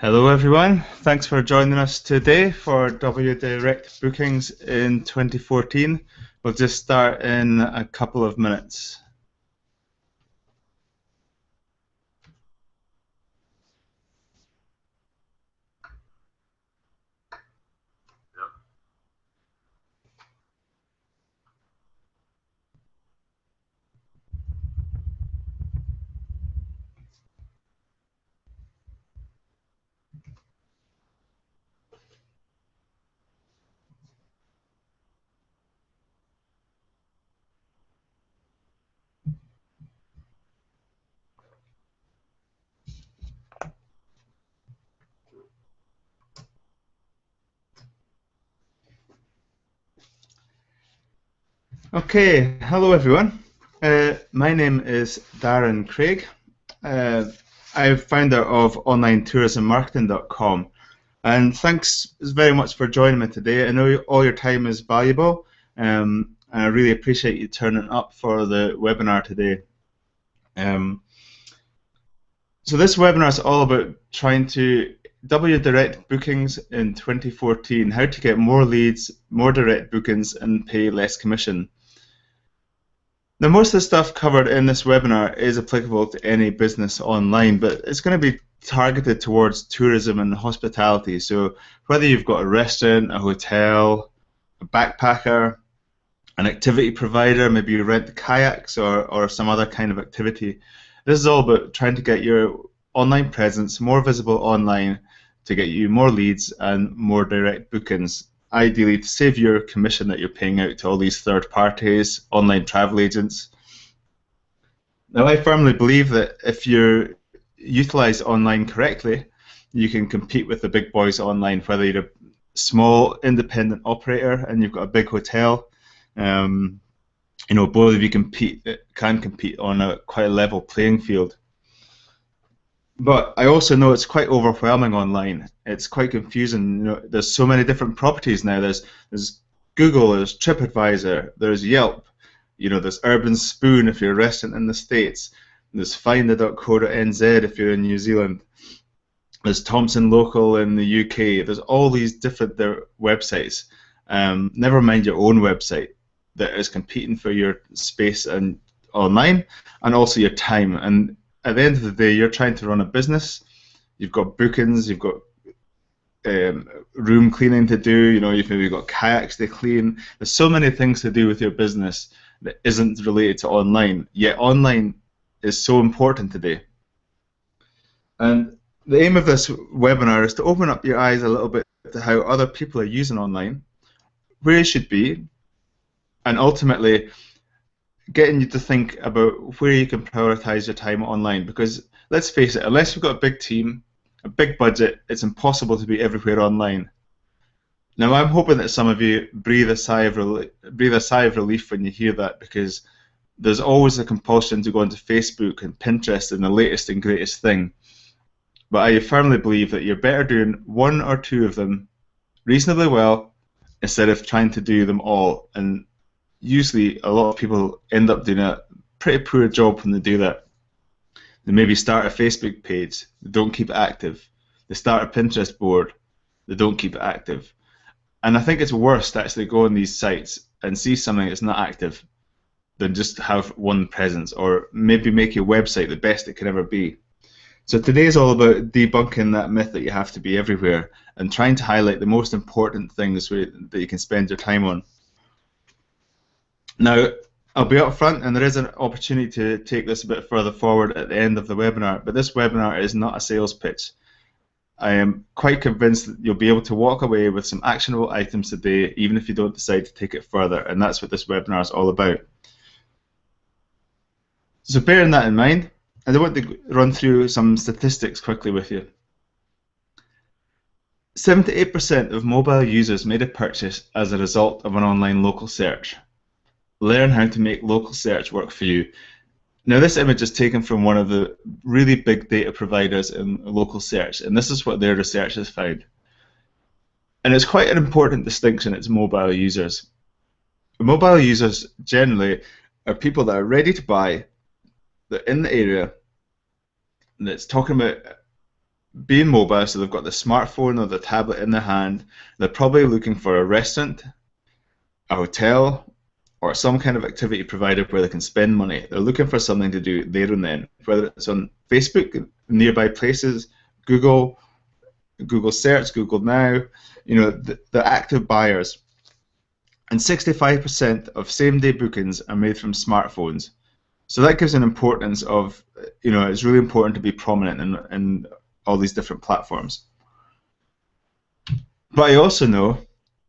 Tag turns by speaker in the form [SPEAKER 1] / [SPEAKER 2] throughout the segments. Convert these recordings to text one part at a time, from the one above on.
[SPEAKER 1] Hello everyone, thanks for joining us today for W Direct Bookings in 2014. We'll just start in a couple of minutes. Okay, hello everyone. My name is Darren Craig. I'm founder of OnlineTourismMarketing.com, and thanks very much for joining me today. I know all your time is valuable, and I really appreciate you turning up for the webinar today. So this webinar is all about trying to W direct bookings in 2014, how to get more leads, more direct bookings, and pay less commission. Now, most of the stuff covered in this webinar is applicable to any business online, but it's going to be targeted towards tourism and hospitality. So whether you've got a restaurant, a hotel, a backpacker, an activity provider, maybe you rent kayaks or some other kind of activity, this is all about trying to get your online presence more visible online to get you more leads and more direct bookings, ideally to save your commission that you're paying out to all these third parties, online travel agents. Now, I firmly believe that if you utilize online correctly, you can compete with the big boys online, whether you're a small independent operator and you've got a big hotel. Both of you can compete on quite a level playing field. But I also know it's quite overwhelming online. It's quite confusing. There's so many different properties now. There's Google, there's TripAdvisor, there's Yelp, there's Urban Spoon if you're a restaurant in the States, there's Finder.co.nz if you're in New Zealand, there's Thomson Local in the UK. There's all these different websites. Never mind your own website that is competing for your space and online, and also your time. And at the end of the day, you're trying to run a business. You've got bookings, you've got room cleaning to do. You've maybe got kayaks to clean. There's so many things to do with your business that isn't related to online. Yet online is so important today. And the aim of this webinar is to open up your eyes a little bit to how other people are using online, where you should be, and ultimately getting you to think about where you can prioritize your time online. Because let's face it, unless you've got a big team, a big budget, it's impossible to be everywhere online. Now, I'm hoping that some of you breathe a sigh of relief when you hear that, because there's always a compulsion to go into Facebook and Pinterest and the latest and greatest thing. But I firmly believe that you're better doing one or two of them reasonably well instead of trying to do them all. And usually a lot of people end up doing a pretty poor job when they do that. They maybe start a Facebook page, they don't keep it active. They start a Pinterest board, they don't keep it active. And I think it's worse to actually go on these sites and see something that's not active than just have one presence, or maybe make your website the best it can ever be. So today is all about debunking that myth that you have to be everywhere and trying to highlight the most important things that you can spend your time on. Now, I'll be up front, and there is an opportunity to take this a bit further forward at the end of the webinar, but this webinar is not a sales pitch. I am quite convinced that you'll be able to walk away with some actionable items today, even if you don't decide to take it further, and that's what this webinar is all about. So bearing that in mind, I want to run through some statistics quickly with you. 78% of mobile users made a purchase as a result of an online local search. Learn how to make local search work for you. Now, this image is taken from one of the really big data providers in local search, and this is what their research has found. And it's quite an important distinction, it's mobile users. Mobile users generally are people that are ready to buy, they're in the area, and it's talking about being mobile, so they've got the smartphone or the tablet in their hand. They're probably looking for a restaurant, a hotel, or some kind of activity provider where they can spend money. They're looking for something to do there and then, whether it's on Facebook, nearby places, Google, Google Search, Google Now. They're active buyers. And 65% of same-day bookings are made from smartphones. So that gives an importance of, it's really important to be prominent in all these different platforms. But I also know,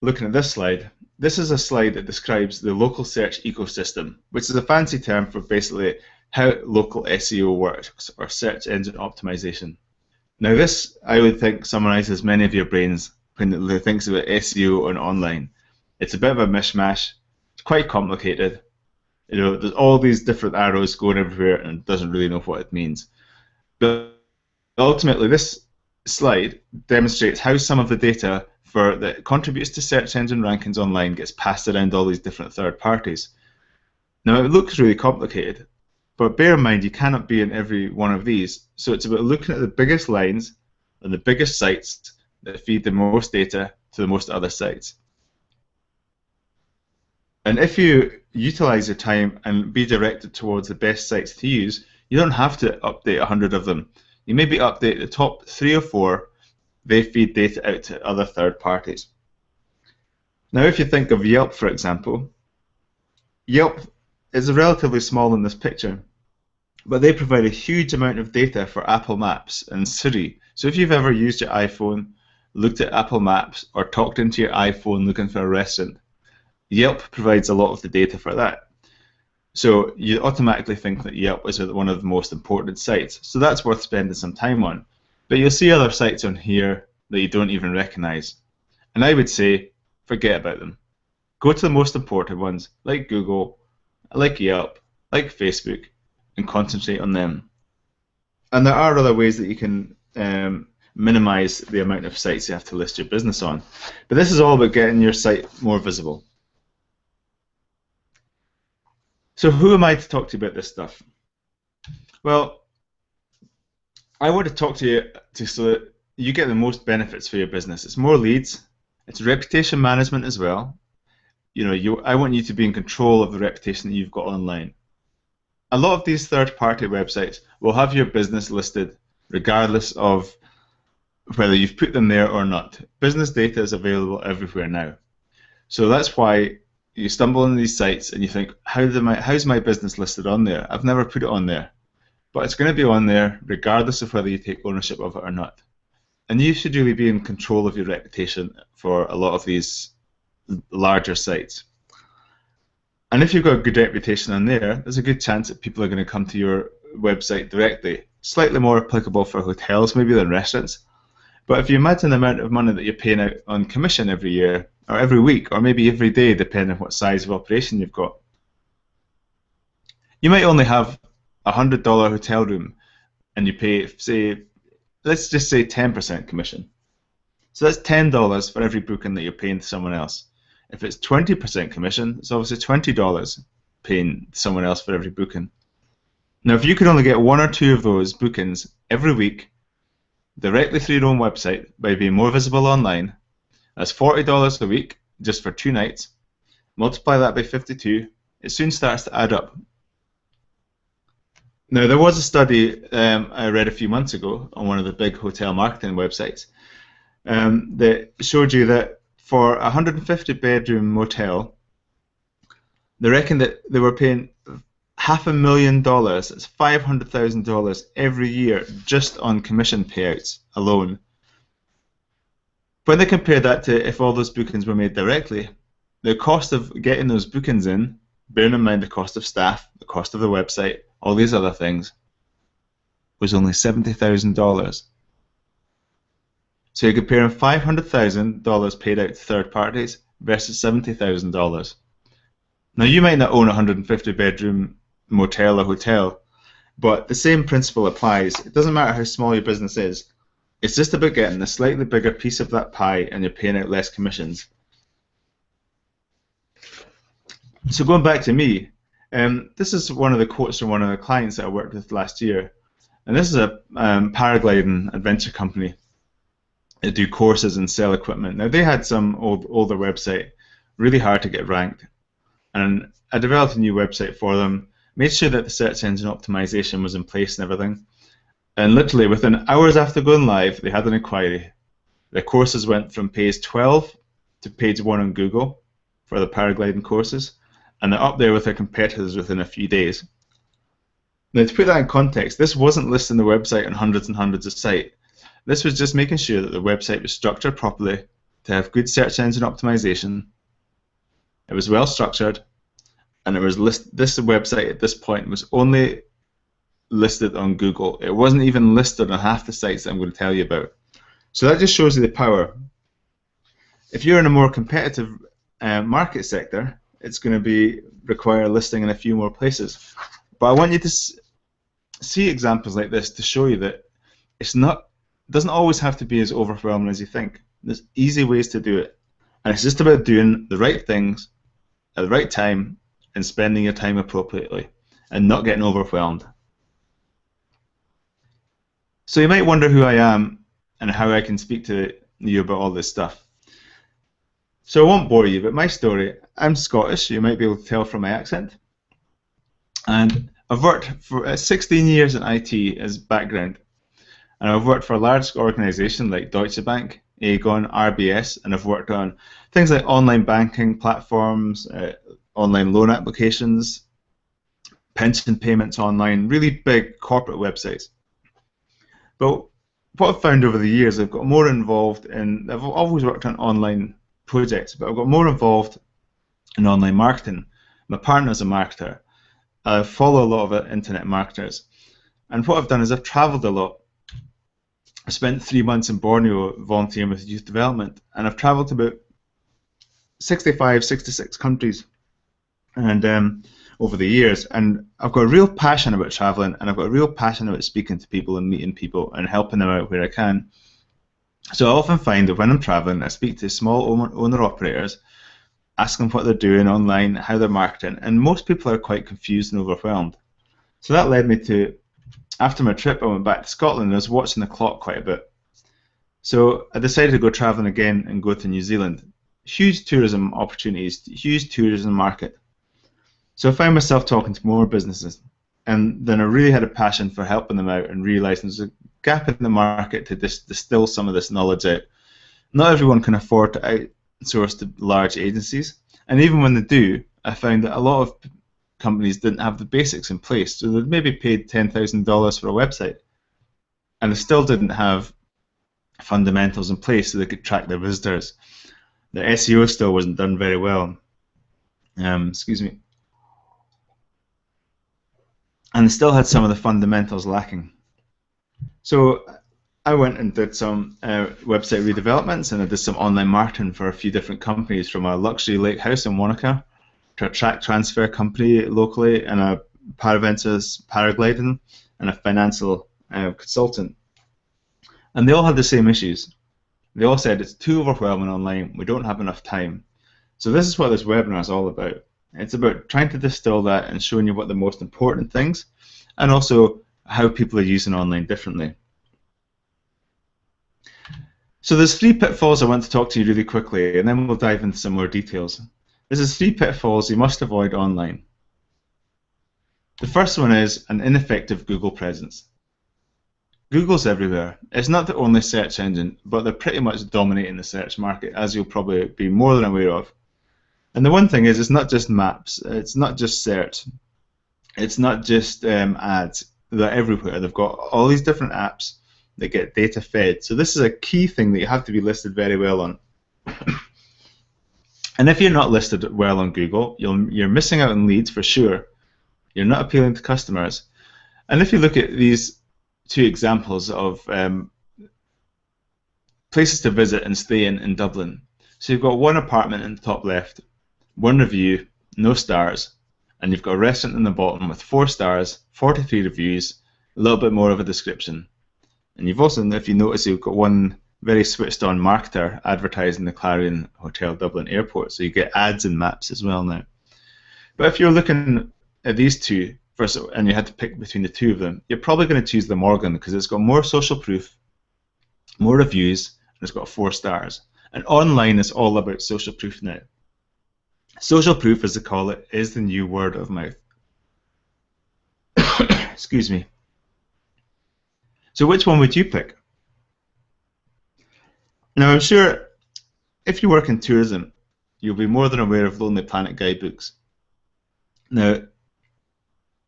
[SPEAKER 1] looking at this slide, this is a slide that describes the local search ecosystem, which is a fancy term for basically how local SEO works, or search engine optimization. Now this, I would think, summarizes many of your brains when it thinks about SEO and online. It's a bit of a mishmash. It's quite complicated. There's all these different arrows going everywhere and it doesn't really know what it means. But ultimately, this slide demonstrates how some of the data that contributes to search engine rankings online gets passed around all these different third parties. Now, it looks really complicated, but bear in mind you cannot be in every one of these. So it's about looking at the biggest lines and the biggest sites that feed the most data to the most other sites. And if you utilize your time and be directed towards the best sites to use, you don't have to update 100 of them. You maybe update the top 3 or 4. They feed data out to other third parties. Now, if you think of Yelp, for example, Yelp is relatively small in this picture, but they provide a huge amount of data for Apple Maps and Siri. So if you've ever used your iPhone, looked at Apple Maps, or talked into your iPhone looking for a restaurant, Yelp provides a lot of the data for that. So you automatically think that Yelp is one of the most important sites. So that's worth spending some time on. But you'll see other sites on here that you don't even recognize. And I would say, forget about them. Go to the most important ones, like Google, like Yelp, like Facebook, and concentrate on them. And there are other ways that you can minimize the amount of sites you have to list your business on. But this is all about getting your site more visible. So who am I to talk to you about this stuff? Well, I want to talk to you so that you get the most benefits for your business. It's more leads. It's reputation management as well. I want you to be in control of the reputation that you've got online. A lot of these third-party websites will have your business listed regardless of whether you've put them there or not. Business data is available everywhere now. So that's why you stumble on these sites and you think, how's my business listed on there? I've never put it on there. But it's going to be on there regardless of whether you take ownership of it or not. And you should really be in control of your reputation for a lot of these larger sites. And if you've got a good reputation on there, there's a good chance that people are going to come to your website directly. Slightly more applicable for hotels maybe than restaurants. But if you imagine the amount of money that you're paying out on commission every year, or every week, or maybe every day, depending on what size of operation you've got, you might only have a $100 hotel room and you pay, let's just say 10% commission. So that's $10 for every booking that you're paying to someone else. If it's 20% commission, it's obviously $20 paying someone else for every booking. Now, if you could only get 1 or 2 of those bookings every week directly through your own website by being more visible online, that's $40 a week just for 2 nights. Multiply that by 52, it soon starts to add up. Now, there was a study I read a few months ago on one of the big hotel marketing websites that showed you that for a 150-bedroom motel, they reckon that they were paying $500,000, that's $500,000 every year just on commission payouts alone. When they compare that to if all those bookings were made directly, the cost of getting those bookings in, bearing in mind the cost of staff, the cost of the website, all these other things, was only $70,000. So you're comparing $500,000 paid out to third parties versus $70,000. Now you might not own a 150-bedroom motel or hotel, but the same principle applies. It doesn't matter how small your business is. It's just about getting a slightly bigger piece of that pie and you're paying out less commissions. So going back to me, this is one of the quotes from one of the clients that I worked with last year. And this is a paragliding adventure company that do courses and sell equipment. Now, they had some older website, really hard to get ranked. And I developed a new website for them, made sure that the search engine optimization was in place and everything. And literally within hours after going live, they had an inquiry. The courses went from page 12 to page 1 on Google for the paragliding courses, and they're up there with their competitors within a few days. Now, to put that in context, this wasn't listing the website on hundreds and hundreds of sites. This was just making sure that the website was structured properly to have good search engine optimization. It was well structured, and it was this website at this point was only listed on Google. It wasn't even listed on half the sites that I'm going to tell you about. So that just shows you the power. If you're in a more competitive market sector, it's going to require listing in a few more places. But I want you to see examples like this to show you that it doesn't always have to be as overwhelming as you think. There's easy ways to do it, and it's just about doing the right things at the right time and spending your time appropriately and not getting overwhelmed. So you might wonder who I am and how I can speak to you about all this stuff. So I won't bore you, but my story, I'm Scottish, you might be able to tell from my accent, and I've worked for 16 years in IT as background, and I've worked for a large organisation like Deutsche Bank, Aegon, RBS, and I've worked on things like online banking platforms, online loan applications, pension payments online, really big corporate websites. But what I've found over the years, I've got more involved in, I've always worked on online projects, but I've got more involved in online marketing. My partner's a marketer. I follow a lot of internet marketers. And what I've done is I've travelled a lot. I spent 3 months in Borneo volunteering with youth development, and I've travelled to about 65, 66 countries and over the years, and I've got a real passion about travelling, and I've got a real passion about speaking to people and meeting people and helping them out where I can. So I often find that when I'm travelling, I speak to small owner-operators, ask them what they're doing online, how they're marketing, and most people are quite confused and overwhelmed. So that led me to, after my trip, I went back to Scotland and I was watching the clock quite a bit. So I decided to go travelling again and go to New Zealand. Huge tourism opportunities, huge tourism market. So I found myself talking to more businesses, and then I really had a passion for helping them out and realising there's a gap in the market to distill some of this knowledge out. Not everyone can afford to outsource to large agencies, and even when they do, I found that a lot of companies didn't have the basics in place, so they'd maybe paid $10,000 for a website, and they still didn't have fundamentals in place so they could track their visitors. The SEO still wasn't done very well. Excuse me. And they still had some of the fundamentals lacking. So I went and did some website redevelopments, and I did some online marketing for a few different companies, from a luxury lake house in Wanaka to a track transfer company locally, and a Paraventures paragliding, and a financial consultant. And they all had the same issues. They all said it's too overwhelming online, we don't have enough time. So this is what this webinar is all about. It's about trying to distill that and showing you what the most important things, and also how people are using online differently. So there's 3 pitfalls I want to talk to you really quickly, and then we'll dive into some more details. There's 3 pitfalls you must avoid online. The first one is an ineffective Google presence. Google's everywhere. It's not the only search engine, but they're pretty much dominating the search market, as you'll probably be more than aware of. And the one thing is, it's not just maps, it's not just search, it's not just ads. They're everywhere. They've got all these different apps that get data fed. So this is a key thing that you have to be listed very well on. And if you're not listed well on Google, you're missing out on leads for sure. You're not appealing to customers. And if you look at these 2 examples of places to visit and stay in Dublin. So you've got 1 apartment in the top left, 1 review, no stars, and you've got a restaurant in the bottom with 4 stars, 43 reviews, a little bit more of a description. And you've also, if you notice, you've got 1 very switched on marketer advertising the Clarion Hotel Dublin Airport, so you get ads and maps as well now. But if you're looking at these 2, and you had to pick between the two of them, you're probably going to choose the Morgan because it's got more social proof, more reviews, and it's got 4 stars. And online is all about social proof now. Social proof, as they call it, is the new word of mouth. Excuse me. So which one would you pick? Now, I'm sure if you work in tourism, you'll be more than aware of Lonely Planet guidebooks. Now,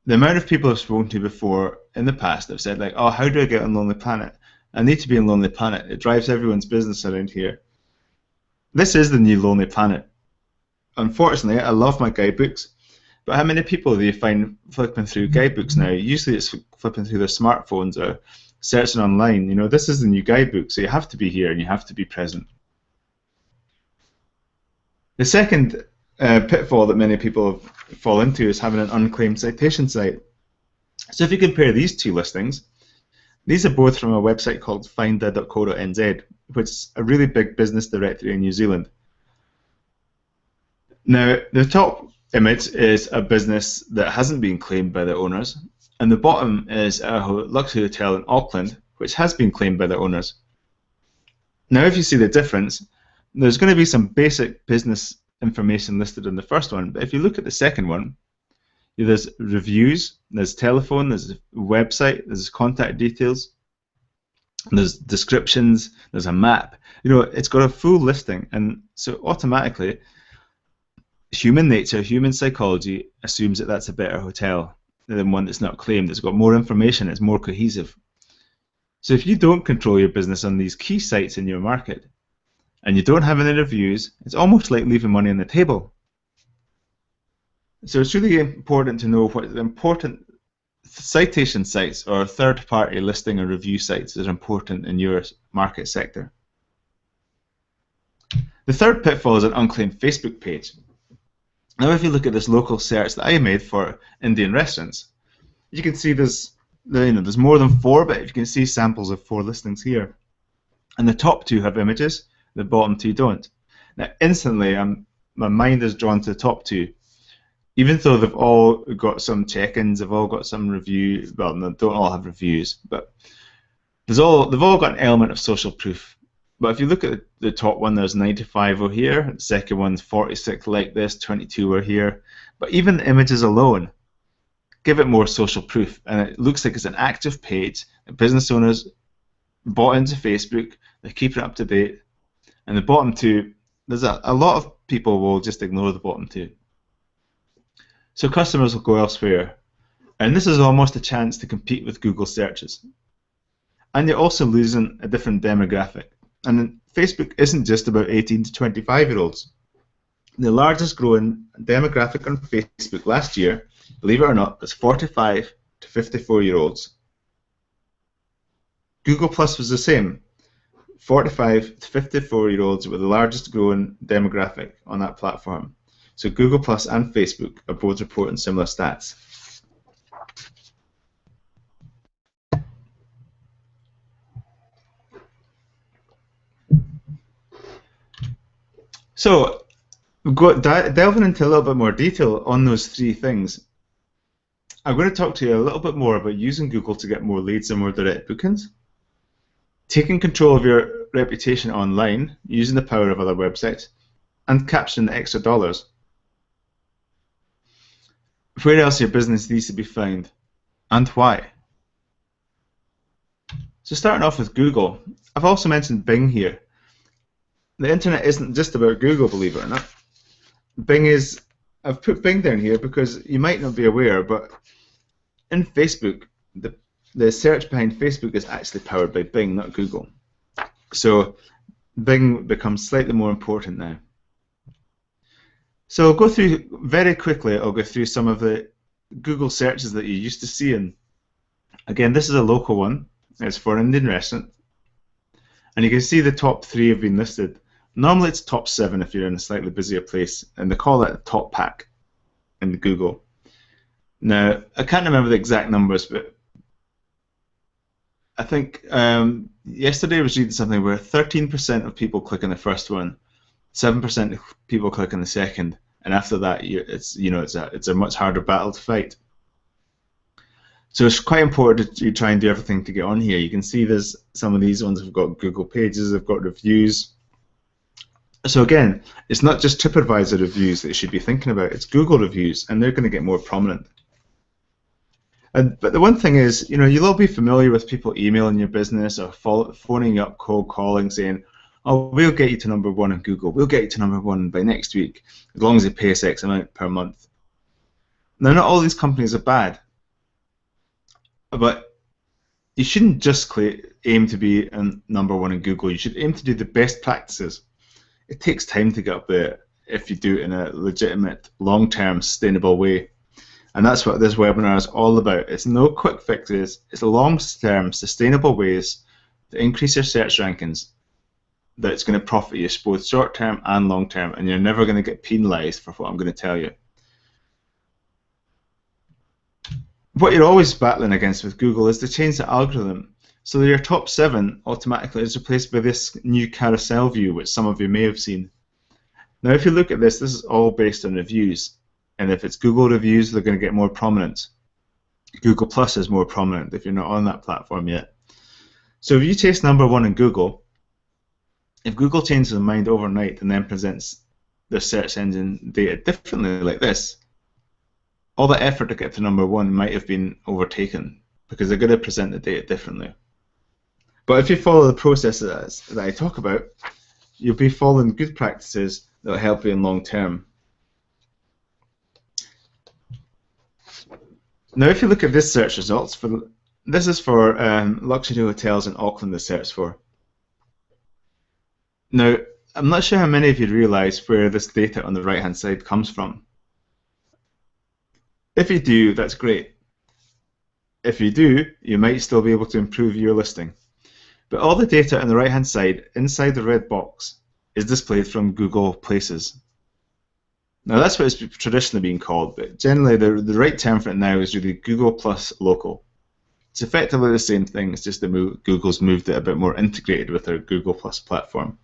[SPEAKER 1] the amount of people I've spoken to before in the past have said, like, oh, how do I get on Lonely Planet? I need to be on Lonely Planet. It drives everyone's business around here. This is the new Lonely Planet. Unfortunately, I love my guidebooks, but how many people do you find flipping through guidebooks now? Usually it's flipping through their smartphones or searching online. You know, this is the new guidebook, so you have to be here and you have to be present. The second pitfall that many people fall into is having an unclaimed citation site. So if you compare these two listings, these are both from a website called finda.co.nz, which is a really big business directory in New Zealand. Now, the top image is a business that hasn't been claimed by the owners, and the bottom is a luxury hotel in Auckland, which has been claimed by the owners. Now, if you see the difference, there's going to be some basic business information listed in the first one, but if you look at the second one, there's reviews, there's telephone, there's a website, there's contact details, there's descriptions, there's a map. You know, it's got a full listing, and so automatically, human nature, human psychology assumes that that's a better hotel than one that's not claimed. It's got more information, it's more cohesive. So if you don't control your business on these key sites in your market, and you don't have any reviews, it's almost like leaving money on the table. So it's really important to know what the important citation sites or third-party listing or review sites are important in your market sector. The third pitfall is an unclaimed Facebook page. Now, if you look at this local search that I made for Indian restaurants, you can see there's more than 4, but you can see samples of 4 listings here. And the top 2 have images, the bottom 2 don't. Now, instantly, my mind is drawn to the top 2. Even though they've all got some check-ins, they've all got some review. Well, they don't all have reviews, but they've all got an element of social proof. But if you look at the top one, there's 95 over here. The second one's 46 like this, 22 are here. But even the images alone give it more social proof, and it looks like it's an active page. The business owners bought into Facebook. They're keeping it up to date. And the bottom 2, there's a lot of people will just ignore the bottom 2. So customers will go elsewhere. And this is almost a chance to compete with Google searches. And you're also losing a different demographic. And Facebook isn't just about 18 to 25-year-olds. The largest growing demographic on Facebook last year, believe it or not, was 45 to 54-year-olds. Google Plus was the same. 45 to 54-year-olds were the largest growing demographic on that platform. So Google Plus and Facebook are both reporting similar stats. So, delving into a little bit more detail on those 3 things, I'm going to talk to you a little bit more about using Google to get more leads and more direct bookings, taking control of your reputation online, using the power of other websites, and capturing the extra dollars. Where else your business needs to be found, and why? So starting off with Google, I've also mentioned Bing here. The internet isn't just about Google, believe it or not. I've put Bing down here because you might not be aware, but in Facebook, the search behind Facebook is actually powered by Bing, not Google. So Bing becomes slightly more important now. So I'll go through, very quickly, I'll go through some of the Google searches that you used to see. And again, this is a local one. It's for an Indian restaurant. And you can see the top 3 have been listed. Normally it's top 7 if you're in a slightly busier place, and they call it a top pack in Google. Now, I can't remember the exact numbers, but I think yesterday I was reading something where 13% of people click on the first one, 7% of people click on the second, and after that, it's a much harder battle to fight. So it's quite important that you try and do everything to get on here. You can see there's some of these ones have got Google pages, they've got reviews. So again, it's not just TripAdvisor reviews that you should be thinking about, it's Google reviews, and they're going to get more prominent. But the one thing is, you'll all be familiar with people emailing your business or phoning you up, cold calling, saying, oh, we'll get you to #1 on Google, we'll get you to #1 by next week, as long as you pay us X amount per month. Now, not all these companies are bad, but you shouldn't just aim to be #1 in Google. You should aim to do the best practices. It takes time to get up there if you do it in a legitimate, long-term, sustainable way. And that's what this webinar is all about. It's no quick fixes. It's long-term, sustainable ways to increase your search rankings that's going to profit you both short-term and long-term, and you're never going to get penalized for what I'm going to tell you. What you're always battling against with Google is to change the algorithm. So your top 7 automatically is replaced by this new carousel view, which some of you may have seen. Now, if you look at this is all based on reviews. And if it's Google reviews, they're going to get more prominence. Google Plus is more prominent if you're not on that platform yet. So if you chase #1 in Google, if Google changes their mind overnight and then presents their search engine data differently like this, all the effort to get to #1 might have been overtaken because they're going to present the data differently. But if you follow the process that I talk about, you'll be following good practices that will help you in long term. Now, if you look at this search results, this is for luxury hotels in Auckland to search for. Now, I'm not sure how many of you realise where this data on the right-hand side comes from. If you do, that's great. If you do, you might still be able to improve your listing. But all the data on the right-hand side, inside the red box, is displayed from Google Places. Now that's what it's traditionally been called, but generally the right term for it now is really Google Plus Local. It's effectively the same thing, it's just that Google's moved it a bit more integrated with their Google Plus platform.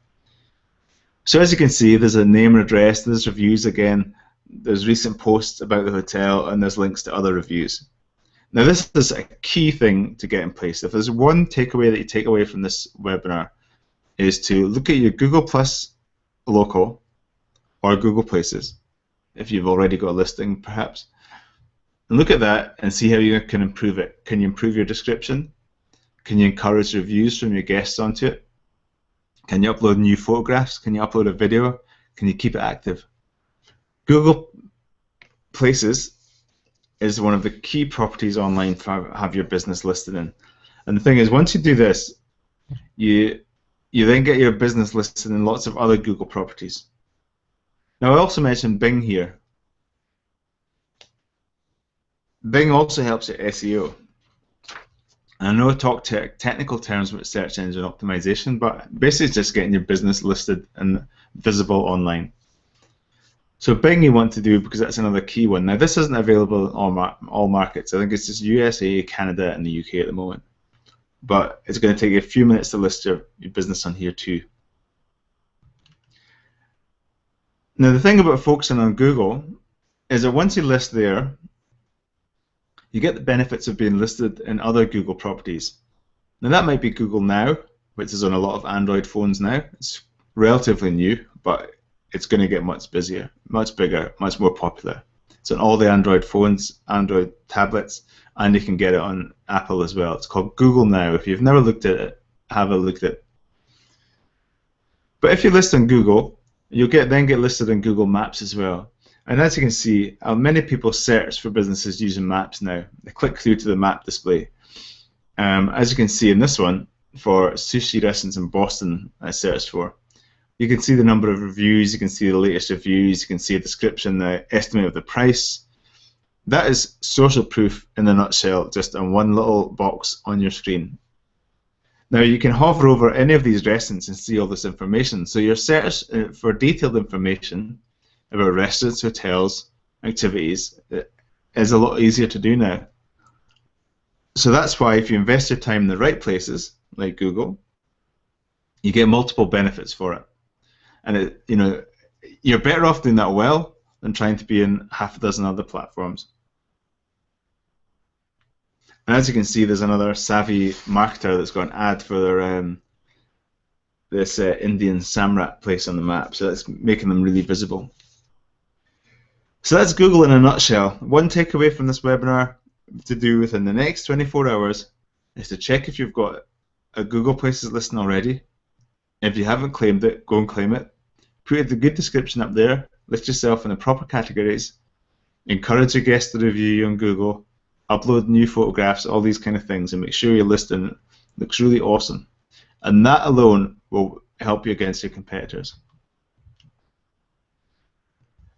[SPEAKER 1] So as you can see, there's a name and address, there's reviews again, there's recent posts about the hotel, and there's links to other reviews. Now this is a key thing to get in place. If there's one takeaway that you take away from this webinar, is to look at your Google Plus Local or Google Places, if you've already got a listing perhaps, and look at that and see how you can improve it. Can you improve your description? Can you encourage reviews from your guests onto it? Can you upload new photographs? Can you upload a video? Can you keep it active? Google Places is one of the key properties online to have your business listed in. And the thing is, once you do this, you then get your business listed in lots of other Google properties. Now I also mentioned Bing here. Bing also helps at SEO. And I know I talked technical terms about search engine optimization, but basically it's just getting your business listed and visible online. So Bing you want to do because that's another key one. Now this isn't available in all markets. I think it's just USA, Canada, and the UK at the moment. But it's going to take you a few minutes to list your business on here too. Now the thing about focusing on Google is that once you list there, you get the benefits of being listed in other Google properties. Now that might be Google Now, which is on a lot of Android phones now. It's relatively new, but it's going to get much busier, much bigger, much more popular. It's on all the Android phones, Android tablets, and you can get it on Apple as well. It's called Google Now. If you've never looked at it, have a look at it. But if you list on Google, you'll then get listed in Google Maps as well. And as you can see, many people search for businesses using maps now. They click through to the map display. As you can see in this one, for sushi restaurants in Boston, I searched for. You can see the number of reviews, you can see the latest reviews, you can see a description, the estimate of the price. That is social proof in a nutshell, just on one little box on your screen. Now you can hover over any of these restaurants and see all this information. So your search for detailed information about restaurants, hotels, activities is a lot easier to do now. So that's why if you invest your time in the right places, like Google, you get multiple benefits for it. And you're better off doing that well than trying to be in half a dozen other platforms. And as you can see, there's another savvy marketer that's got an ad for their this Indian Samrat place on the map, so that's making them really visible. So that's Google in a nutshell. One takeaway from this webinar to do within the next 24 hours is to check if you've got a Google Places listing already. If you haven't claimed it, go and claim it. Put a good description up there, list yourself in the proper categories, encourage your guests to review you on Google, upload new photographs, all these kind of things, and make sure your listing looks really awesome. And that alone will help you against your competitors.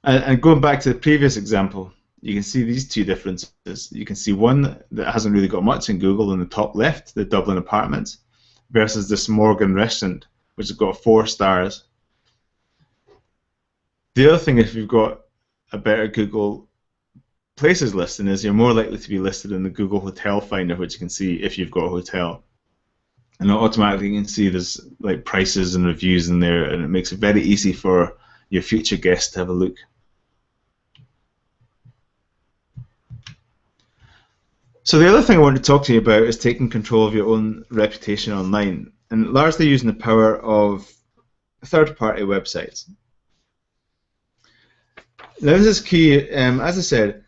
[SPEAKER 1] And going back to the previous example, you can see these two differences. You can see one that hasn't really got much in Google in the top left, the Dublin Apartments, versus this Morgan restaurant, which has got 4 stars. The other thing, if you've got a better Google Places listing, is you're more likely to be listed in the Google Hotel Finder, which you can see if you've got a hotel. And automatically you can see there's like prices and reviews in there, and it makes it very easy for your future guests to have a look. So the other thing I want to talk to you about is taking control of your own reputation online, and largely using the power of third-party websites. Now this is key. As I said,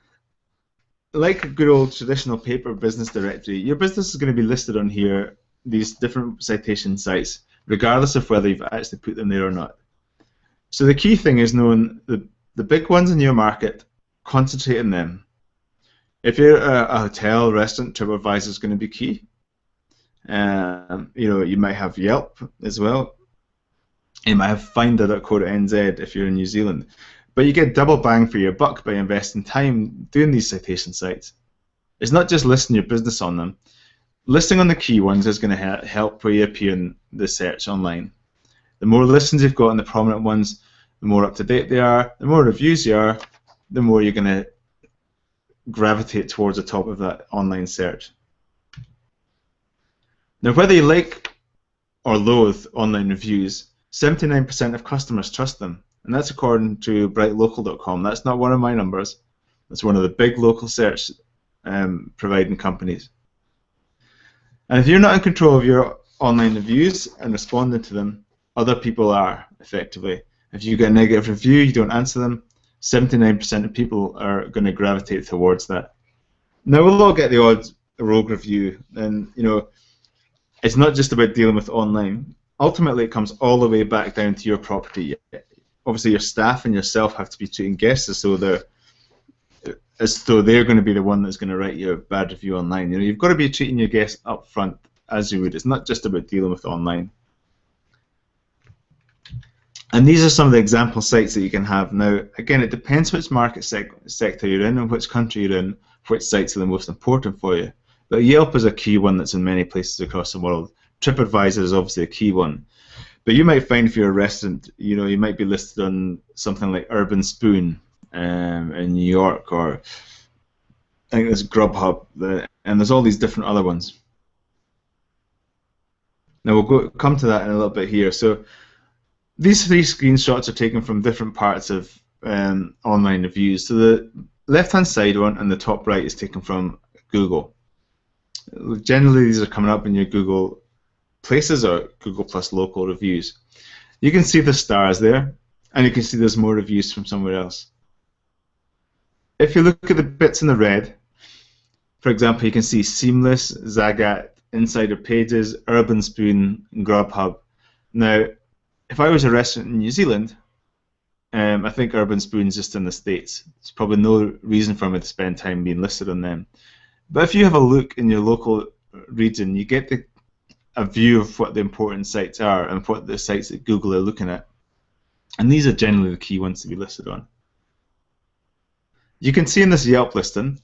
[SPEAKER 1] like a good old traditional paper business directory, your business is going to be listed on here, these different citation sites, regardless of whether you've actually put them there or not. So the key thing is knowing the big ones in your market, concentrate on them. If you're a hotel, restaurant, TripAdvisor is going to be key. You might have Yelp as well. You might have Finder.co.nz if you're in New Zealand. But you get double bang for your buck by investing time doing these citation sites. It's not just listing your business on them. Listing on the key ones is going to help where you appear in the search online. The more listings you've got on the prominent ones, the more up to date they are, the more reviews you are, the more you're going to gravitate towards the top of that online search. Now, whether you like or loathe online reviews, 79% of customers trust them, and that's according to brightlocal.com. That's not one of my numbers. That's one of the big local search providing companies. And if you're not in control of your online reviews and responding to them, other people are, effectively. If you get a negative review, you don't answer them, 79% of people are going to gravitate towards that. Now, we'll all get the odd rogue review, and it's not just about dealing with online. Ultimately, it comes all the way back down to your property. Obviously, your staff and yourself have to be treating guests as though they're going to be the one that's going to write you a bad review online. You've got to be treating your guests up front as you would. It's not just about dealing with online. And these are some of the example sites that you can have. Now, again, it depends which market sector you're in and which country you're in, which sites are the most important for you. But Yelp is a key one that's in many places across the world. TripAdvisor is obviously a key one. But you might find if you're a restaurant, you might be listed on something like Urban Spoon in New York, or I think there's Grubhub, and there's all these different other ones. Now we'll come to that in a little bit here. So these 3 screenshots are taken from different parts of online reviews. So the left-hand side one and the top right is taken from Google. Generally, these are coming up in your Google Places or Google Plus local reviews. You can see the stars there, and you can see there's more reviews from somewhere else. If you look at the bits in the red, for example, you can see Seamless, Zagat, Insider Pages, Urban Spoon, and Grubhub. Now, if I was a restaurant in New Zealand, I think Urban Spoon's just in the States. There's probably no reason for me to spend time being listed on them. But if you have a look in your local region, you get a view of what the important sites are and what the sites that Google are looking at. And these are generally the key ones to be listed on. You can see in this Yelp listing,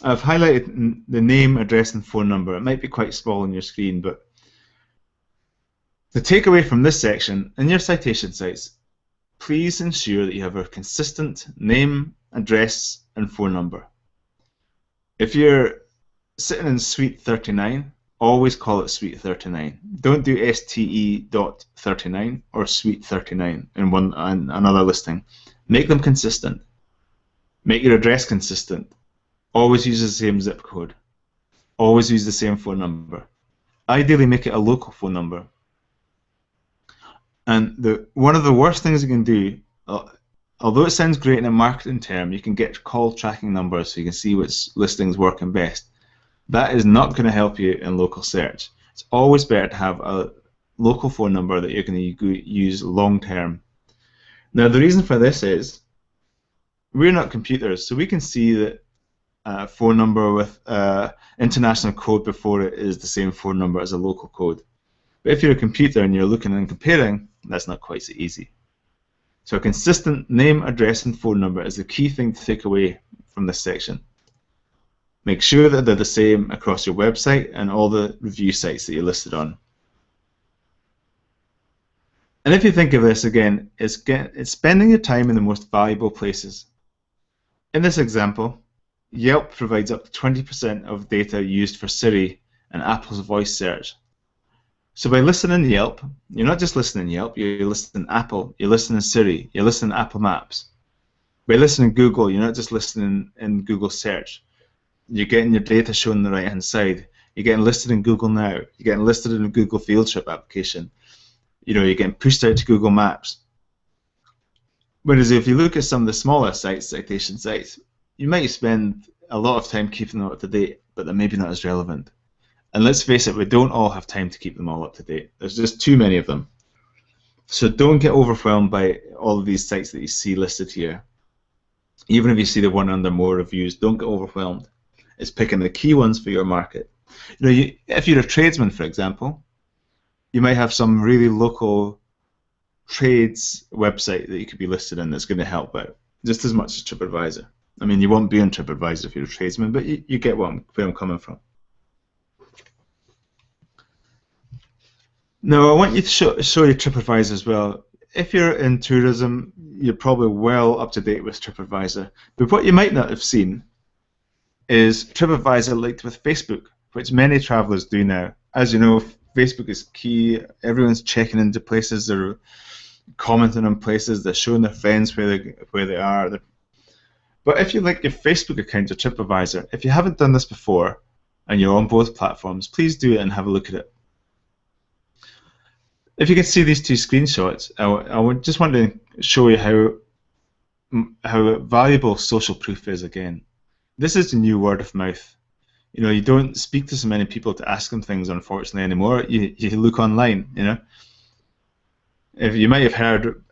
[SPEAKER 1] I've highlighted the name, address, and phone number. It might be quite small on your screen, but the takeaway from this section, in your citation sites, please ensure that you have a consistent name, address, and phone number. If you're sitting in Suite 39, always call it Suite 39. Don't do STE.39 or Suite 39 in another listing. Make them consistent. Make your address consistent. Always use the same zip code. Always use the same phone number. Ideally, make it a local phone number. And one of the worst things you can do, although it sounds great in a marketing term, you can get call tracking numbers so you can see which listings working best. That is not going to help you in local search. It's always better to have a local phone number that you're going to use long term. Now, the reason for this is we're not computers, so we can see that a phone number with international code before it is the same phone number as a local code. But if you're a computer and you're looking and comparing, that's not quite so easy. So a consistent name, address, and phone number is the key thing to take away from this section. Make sure that they're the same across your website and all the review sites that you're listed on. And if you think of this again, it's spending your time in the most valuable places. In this example, Yelp provides up to 20% of data used for Siri and Apple's voice search. So by listening to Yelp, you're not just listening to Yelp, you're listening to Apple, you're listening to Siri, you're listening to Apple Maps. By listening to Google, you're not just listening in Google search. You're getting your data shown on the right-hand side. You're getting listed in Google Now. You're getting listed in a Google Field Trip application. You're getting pushed out to Google Maps. Whereas if you look at some of the smaller sites, citation sites, you might spend a lot of time keeping them up to date, but they're maybe not as relevant. And let's face it, we don't all have time to keep them all up to date. There's just too many of them. So don't get overwhelmed by all of these sites that you see listed here. Even if you see the one under more reviews, don't get overwhelmed. It's picking the key ones for your market. If you're a tradesman, for example, you might have some really local trades website that you could be listed in that's going to help out, just as much as TripAdvisor. I mean, you won't be on TripAdvisor if you're a tradesman, but you get where I'm coming from. Now, I want you to show you TripAdvisor as well. If you're in tourism, you're probably well up to date with TripAdvisor. But what you might not have seen is TripAdvisor linked with Facebook, which many travelers do now. As you know, Facebook is key. Everyone's checking into places, they're commenting on places, they're showing their friends where they are. But if you link your Facebook account to TripAdvisor, if you haven't done this before and you're on both platforms, please do it and have a look at it. If you can see these two screenshots, I just want to show you how valuable social proof is again. This is the new word of mouth. You don't speak to so many people to ask them things, unfortunately, anymore. You look online, If you might have heard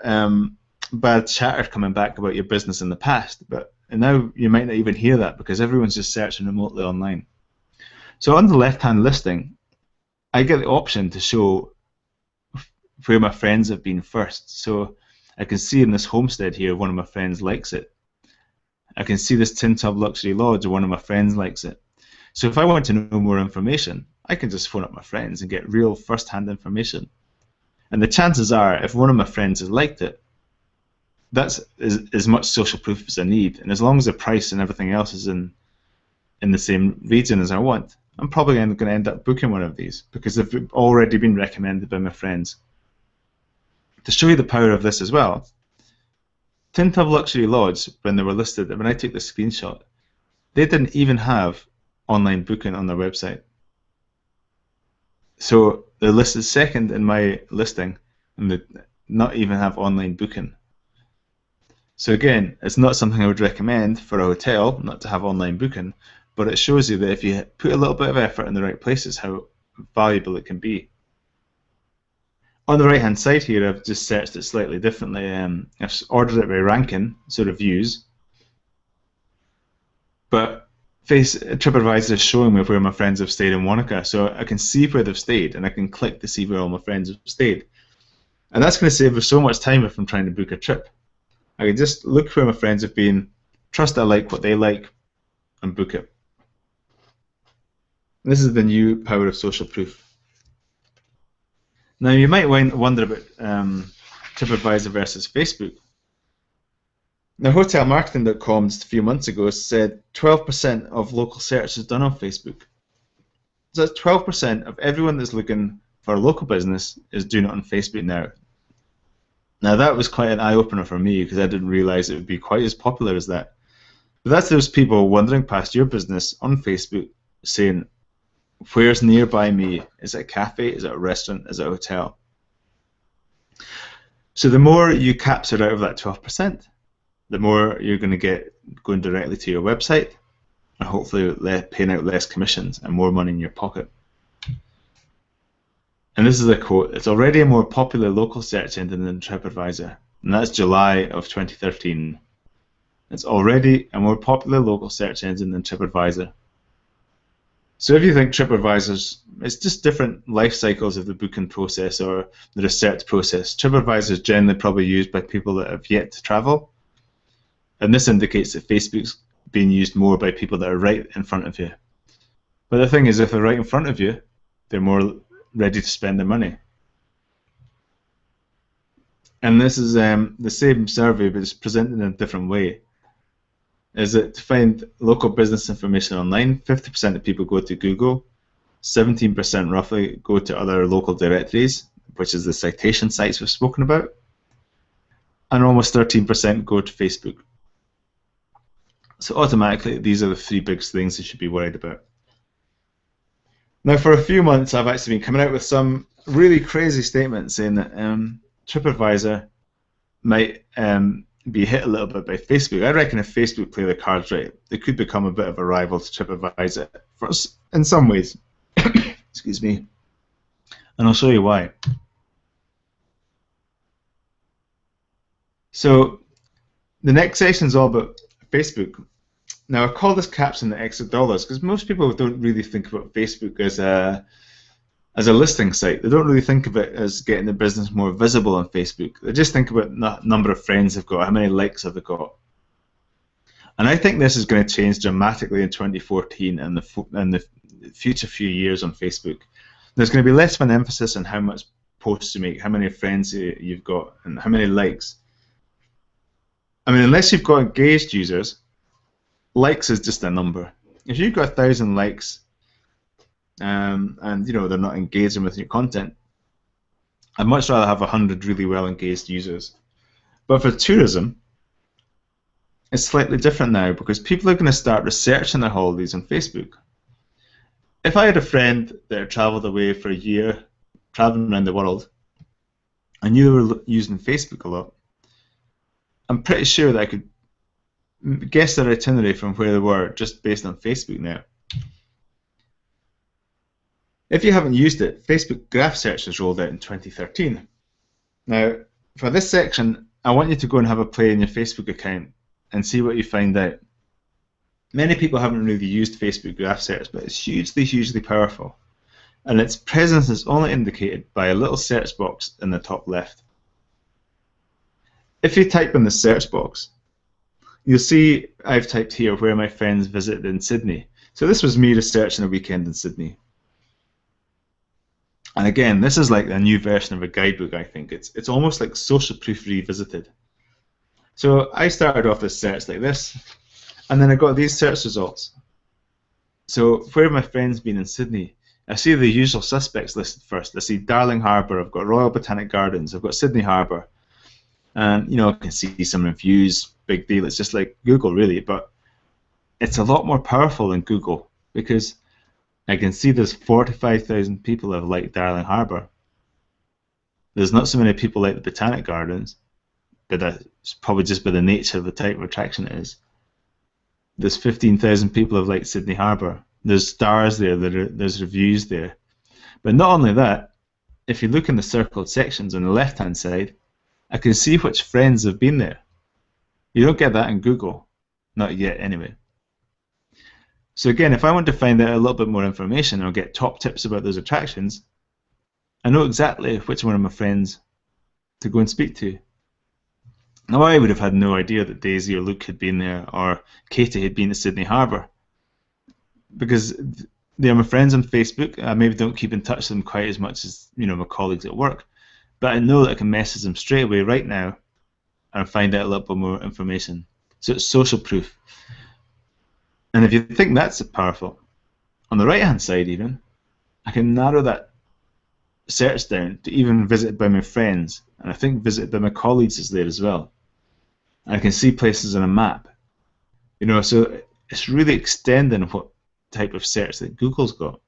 [SPEAKER 1] bad chatter coming back about your business in the past, but now you might not even hear that because everyone's just searching remotely online. So on the left-hand listing, I get the option to show where my friends have been first. So I can see in this homestead here, one of my friends likes it. I can see this Tin Tub Luxury Lodge, one of my friends likes it. So if I want to know more information, I can just phone up my friends and get real first-hand information. And the chances are, if one of my friends has liked it, that's as much social proof as I need. And as long as the price and everything else is in the same region as I want, I'm probably going to end up booking one of these because they've already been recommended by my friends. To show you the power of this as well, Tin Tub Luxury Lodge, when they were listed, when I took the screenshot, they didn't even have online booking on their website. So they're listed second in my listing, and they not even have online booking. So again, it's not something I would recommend for a hotel, not to have online booking, but it shows you that if you put a little bit of effort in the right places, how valuable it can be. On the right-hand side here, I've just searched it slightly differently. I've ordered it by ranking, so reviews. But TripAdvisor is showing me where my friends have stayed in Wanaka, so I can see where they've stayed, and I can click to see where all my friends have stayed. And that's going to save me so much time if I'm trying to book a trip. I can just look where my friends have been, trust I like what they like, and book it. This is the new power of social proof. Now you might wonder about TripAdvisor versus Facebook. Now HotelMarketing.com just a few months ago said 12% of local search is done on Facebook. So that's 12% of everyone that's looking for a local business is doing it on Facebook now. Now that was quite an eye-opener for me because I didn't realize it would be quite as popular as that. But that's those people wandering past your business on Facebook saying, Where's nearby me? Is it a cafe? Is it a restaurant? Is it a hotel? So the more you capture out of that 12%, the more you're going to get going directly to your website, and hopefully paying out less commissions and more money in your pocket. And this is a quote: "It's already a more popular local search engine than TripAdvisor." And that's July of 2013. It's already a more popular local search engine than TripAdvisor. So if you think it's just different life cycles of the booking process or the research process. TripAdvisor is generally probably used by people that have yet to travel. And this indicates that Facebook's being used more by people that are right in front of you. But the thing is, if they're right in front of you, they're more ready to spend their money. And this is the same survey, but it's presented in a different way. Is that to find local business information online, 50% of people go to Google, 17% roughly go to other local directories, which is the citation sites we've spoken about, and almost 13% go to Facebook. So automatically, these are the three big things you should be worried about. Now, for a few months, I've actually been coming out with some really crazy statements saying that TripAdvisor might be hit a little bit by Facebook. I reckon if Facebook play the cards right, they could become a bit of a rival to TripAdvisor for us in some ways. Excuse me. And I'll show you why. So the next section is all about Facebook. Now I call this caption the extra dollars because most people don't really think about Facebook as a listing site. They don't really think of it as getting the business more visible on Facebook. They just think about the number of friends they've got, how many likes have they got. And I think this is going to change dramatically in 2014 and the future few years on Facebook. There's going to be less of an emphasis on how much posts you make, how many friends you've got, and how many likes. I mean, unless you've got engaged users, likes is just a number. If you've got 1,000 likes, and they're not engaging with your content, I'd much rather have 100 really well engaged users. But for tourism, it's slightly different now because people are going to start researching their holidays on Facebook. If I had a friend that had travelled away for a year, travelling around the world, and you were using Facebook a lot, I'm pretty sure that I could guess their itinerary from where they were just based on Facebook now. If you haven't used it, Facebook Graph Search was rolled out in 2013. Now, for this section, I want you to go and have a play in your Facebook account and see what you find out. Many people haven't really used Facebook Graph Search, but it's hugely, hugely powerful. And its presence is only indicated by a little search box in the top left. If you type in the search box, you'll see I've typed here where my friends visited in Sydney. So this was me researching a weekend in Sydney. And again, this is like a new version of a guidebook, I think. It's almost like Social Proof Revisited. So I started off this search like this, and then I got these search results. So where have my friends been in Sydney? I see the usual suspects listed first. I see Darling Harbour, I've got Royal Botanic Gardens, I've got Sydney Harbour. And I can see some reviews, big deal. It's just like Google really, but it's a lot more powerful than Google because I can see there's 45,000 people have liked Darling Harbour. There's not so many people like the Botanic Gardens, but that's probably just by the nature of the type of attraction it is. There's 15,000 people have liked Sydney Harbour. There's stars there, there's reviews there. But not only that, if you look in the circled sections on the left-hand side, I can see which friends have been there. You don't get that in Google, not yet anyway. So again, if I want to find out a little bit more information or get top tips about those attractions, I know exactly which one of my friends to go and speak to. Now I would have had no idea that Daisy or Luke had been there or Katie had been to Sydney Harbour because they're my friends on Facebook. I maybe don't keep in touch with them quite as much as my colleagues at work, but I know that I can message them straight away right now and find out a little bit more information. So it's social proof. And if you think that's powerful, on the right hand side even, I can narrow that search down to even visited by my friends, and I think visited by my colleagues is there as well. And I can see places on a map. So it's really extending what type of search that Google's got.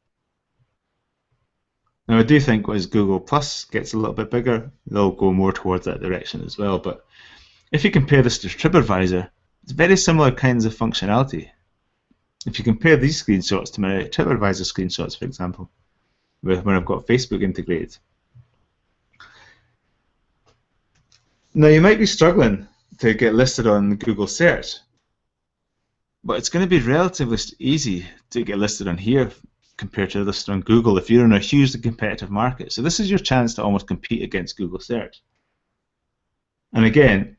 [SPEAKER 1] Now I do think as Google Plus gets a little bit bigger, they'll go more towards that direction as well. But if you compare this to TripAdvisor, it's very similar kinds of functionality. If you compare these screenshots to my TripAdvisor screenshots, for example, when I've got Facebook integrated. Now you might be struggling to get listed on Google search, but it's going to be relatively easy to get listed on here compared to listed on Google if you're in a hugely competitive market. So this is your chance to almost compete against Google search. And again,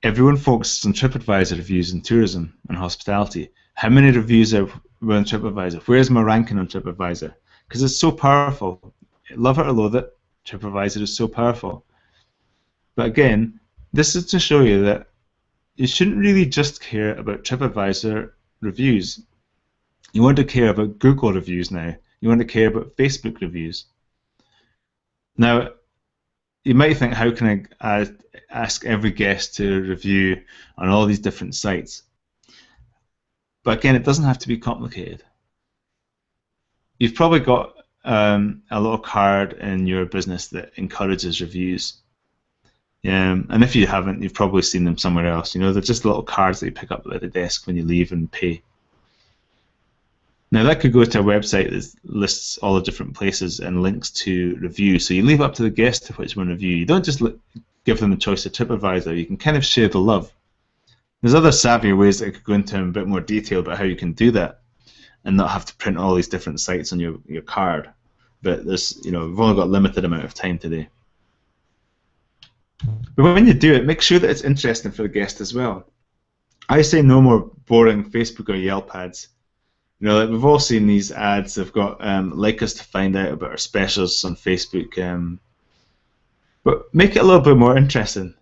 [SPEAKER 1] everyone focuses on TripAdvisor reviews in tourism and hospitality. How many reviews are on TripAdvisor? Where's my ranking on TripAdvisor? Because it's so powerful. Love it or loathe it, TripAdvisor is so powerful. But again, this is to show you that you shouldn't really just care about TripAdvisor reviews. You want to care about Google reviews now. You want to care about Facebook reviews. Now, you might think, how can I ask every guest to review on all these different sites? But again, it doesn't have to be complicated. You've probably got a little card in your business that encourages reviews. And if you haven't, you've probably seen them somewhere else. You know, they're just little cards that you pick up at the desk when you leave and pay. Now that could go to a website that lists all the different places and links to review. So you leave it up to the guest to which one review. You don't just give them the choice of TripAdvisor. You can kind of share the love. There's other savvier ways that I could go into in a bit more detail about how you can do that and not have to print all these different sites on your card. But there's, you know, we've only got a limited amount of time today. But when you do it, make sure that it's interesting for the guest as well. I say no more boring Facebook or Yelp ads. You know, like we've all seen these ads. They've got like us to find out about our specials on Facebook, but make it a little bit more interesting.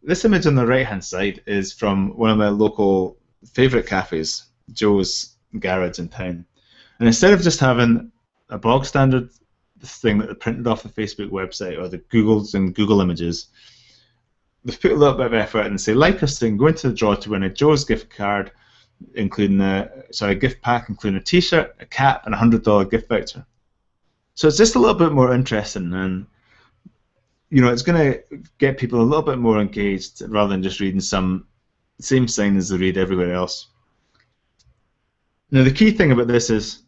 [SPEAKER 1] This image on the right-hand side is from one of my local favourite cafes, Joe's Garage in town. And instead of just having a bog standard thing that they printed off the Facebook website or the Googles and Google images, they've put a little bit of effort and say, like us and go into the draw to win a Joe's gift card, including a gift pack including a t-shirt, a cap, and a $100 gift voucher. So it's just a little bit more interesting, and you know, it's going to get people a little bit more engaged rather than just reading some same sign as they read everywhere else. Now the key thing about this is,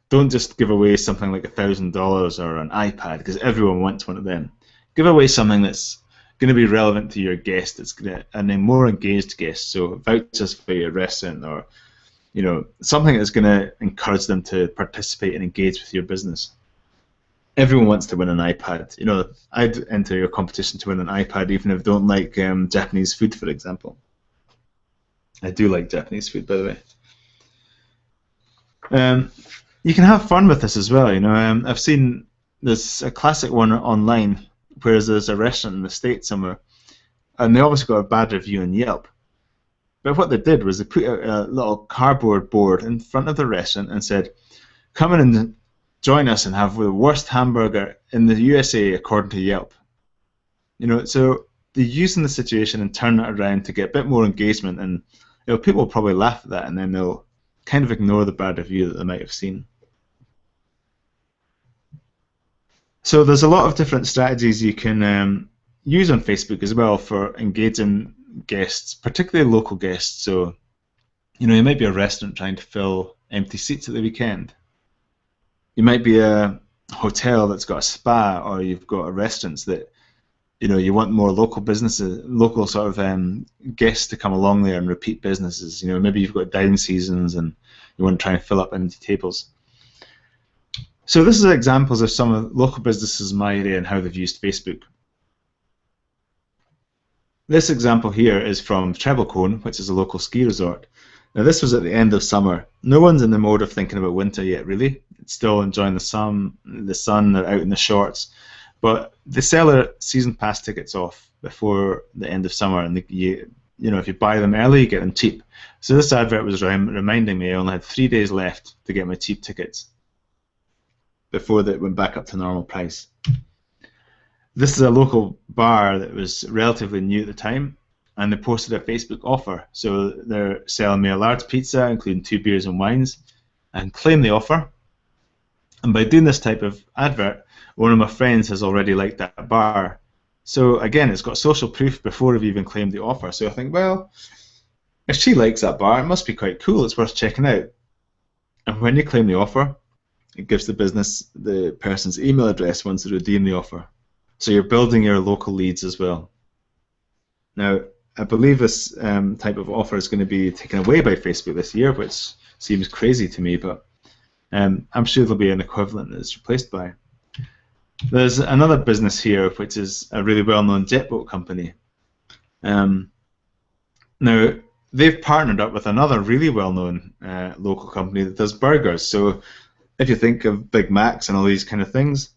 [SPEAKER 1] don't just give away something like $1,000 or an iPad, because everyone wants one of them. Give away something that's going to be relevant to your guest. It's going to, and a more engaged guest. So vouchers for your restaurant, or you know, something that's going to encourage them to participate and engage with your business. Everyone wants to win an iPad. You know, I'd enter your competition to win an iPad, even if I don't like Japanese food, for example. I do like Japanese food, by the way. You can have fun with this as well. You know, I've seen there's a classic one online where there's a restaurant in the States somewhere, and they obviously got a bad review on Yelp. But what they did was they put out a little cardboard board in front of the restaurant and said, "Come in and join us and have the worst hamburger in the USA according to Yelp." You know, so they're using the situation and turning it around to get a bit more engagement, and you know, people will probably laugh at that, and then they'll kind of ignore the bad review that they might have seen. So there's a lot of different strategies you can use on Facebook as well for engaging guests, particularly local guests. So, you know, you might be a restaurant trying to fill empty seats at the weekend. You might be a hotel that's got a spa, or you've got a restaurant that, you know, you want more local businesses, local sort of guests to come along there and repeat businesses. You know, maybe you've got down seasons and you want to try and fill up empty tables. So this is examples of some of the local businesses in my area and how they've used Facebook. This example here is from Treblecone, which is a local ski resort. Now this was at the end of summer. No one's in the mode of thinking about winter yet, really. It's still enjoying the sun, they're out in the shorts. But they sell their season pass tickets off before the end of summer, and you know, if you buy them early, you get them cheap. So this advert was reminding me I only had 3 days left to get my cheap tickets before they went back up to normal price. This is a local bar that was relatively new at the time, and they posted a Facebook offer. So they're selling me a large pizza, including 2 beers and wines, and claim the offer. And by doing this type of advert, one of my friends has already liked that bar. So again, it's got social proof before I've even claimed the offer. So I think, well, if she likes that bar, it must be quite cool. It's worth checking out. And when you claim the offer, it gives the business the person's email address once they redeem the offer. So you're building your local leads as well. Now, I believe this type of offer is going to be taken away by Facebook this year, which seems crazy to me, but I'm sure there'll be an equivalent that it's replaced by. There's another business here, which is a really well-known jet boat company. Now, they've partnered up with another really well-known local company that does burgers. So if you think of Big Macs and all these kind of things,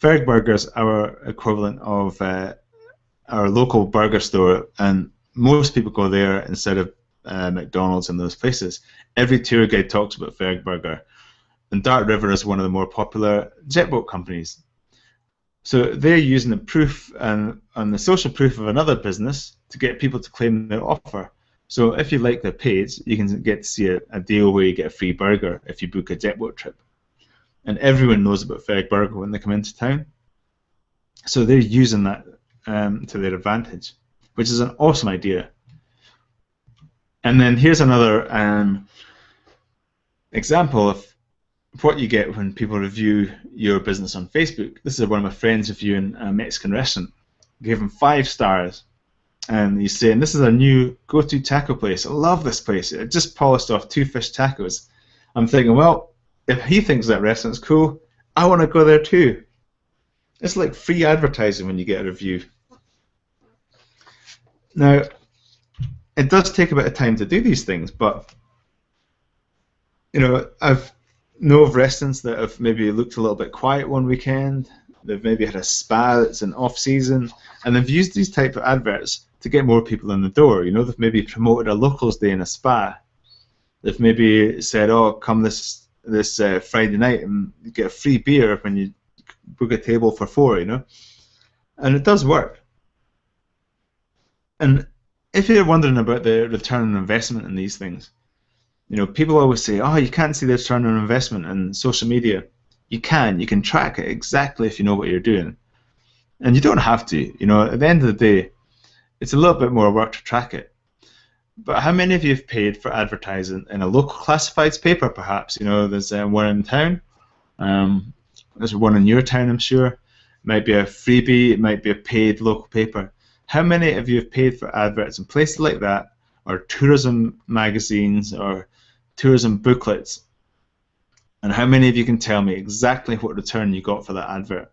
[SPEAKER 1] Ferg Burgers are equivalent of our local burger store, and most people go there instead of McDonald's and those places. Every tour guide talks about Ferg Burger, and Dart River is one of the more popular jet boat companies. So they're using the proof and the social proof of another business to get people to claim their offer. So if you like their page, you can get to see a deal where you get a free burger if you book a jet boat trip. And everyone knows about Ferg Burger when they come into town. So they're using that to their advantage, which is an awesome idea. And then here's another example of what you get when people review your business on Facebook. This is one of my friends reviewing a Mexican restaurant. Gave him 5 stars. And he's saying, this is a new go-to taco place. I love this place. It just polished off 2 fish tacos. I'm thinking, well, if he thinks that restaurant's cool, I want to go there too. It's like free advertising when you get a review. Now, it does take a bit of time to do these things, but you know, I've know of restaurants that have maybe looked a little bit quiet one weekend. They've maybe had a spa that's in off-season, and they've used these type of adverts to get more people in the door. You know, they've maybe promoted a locals day in a spa. They've maybe said, "Oh, come this Friday night and you get a free beer when you book a table for 4." You know, and it does work. And if you're wondering about the return on investment in these things, you know, people always say, "Oh, you can't see the return on investment in social media." You can track it exactly if you know what you're doing, and you don't have to. You know, at the end of the day, it's a little bit more work to track it. But how many of you have paid for advertising in a local classifieds paper, perhaps? You know, there's one in town. There's one in your town, I'm sure. It might be a freebie. It might be a paid local paper. How many of you have paid for adverts in places like that, or tourism magazines, or tourism booklets? And how many of you can tell me exactly what return you got for that advert?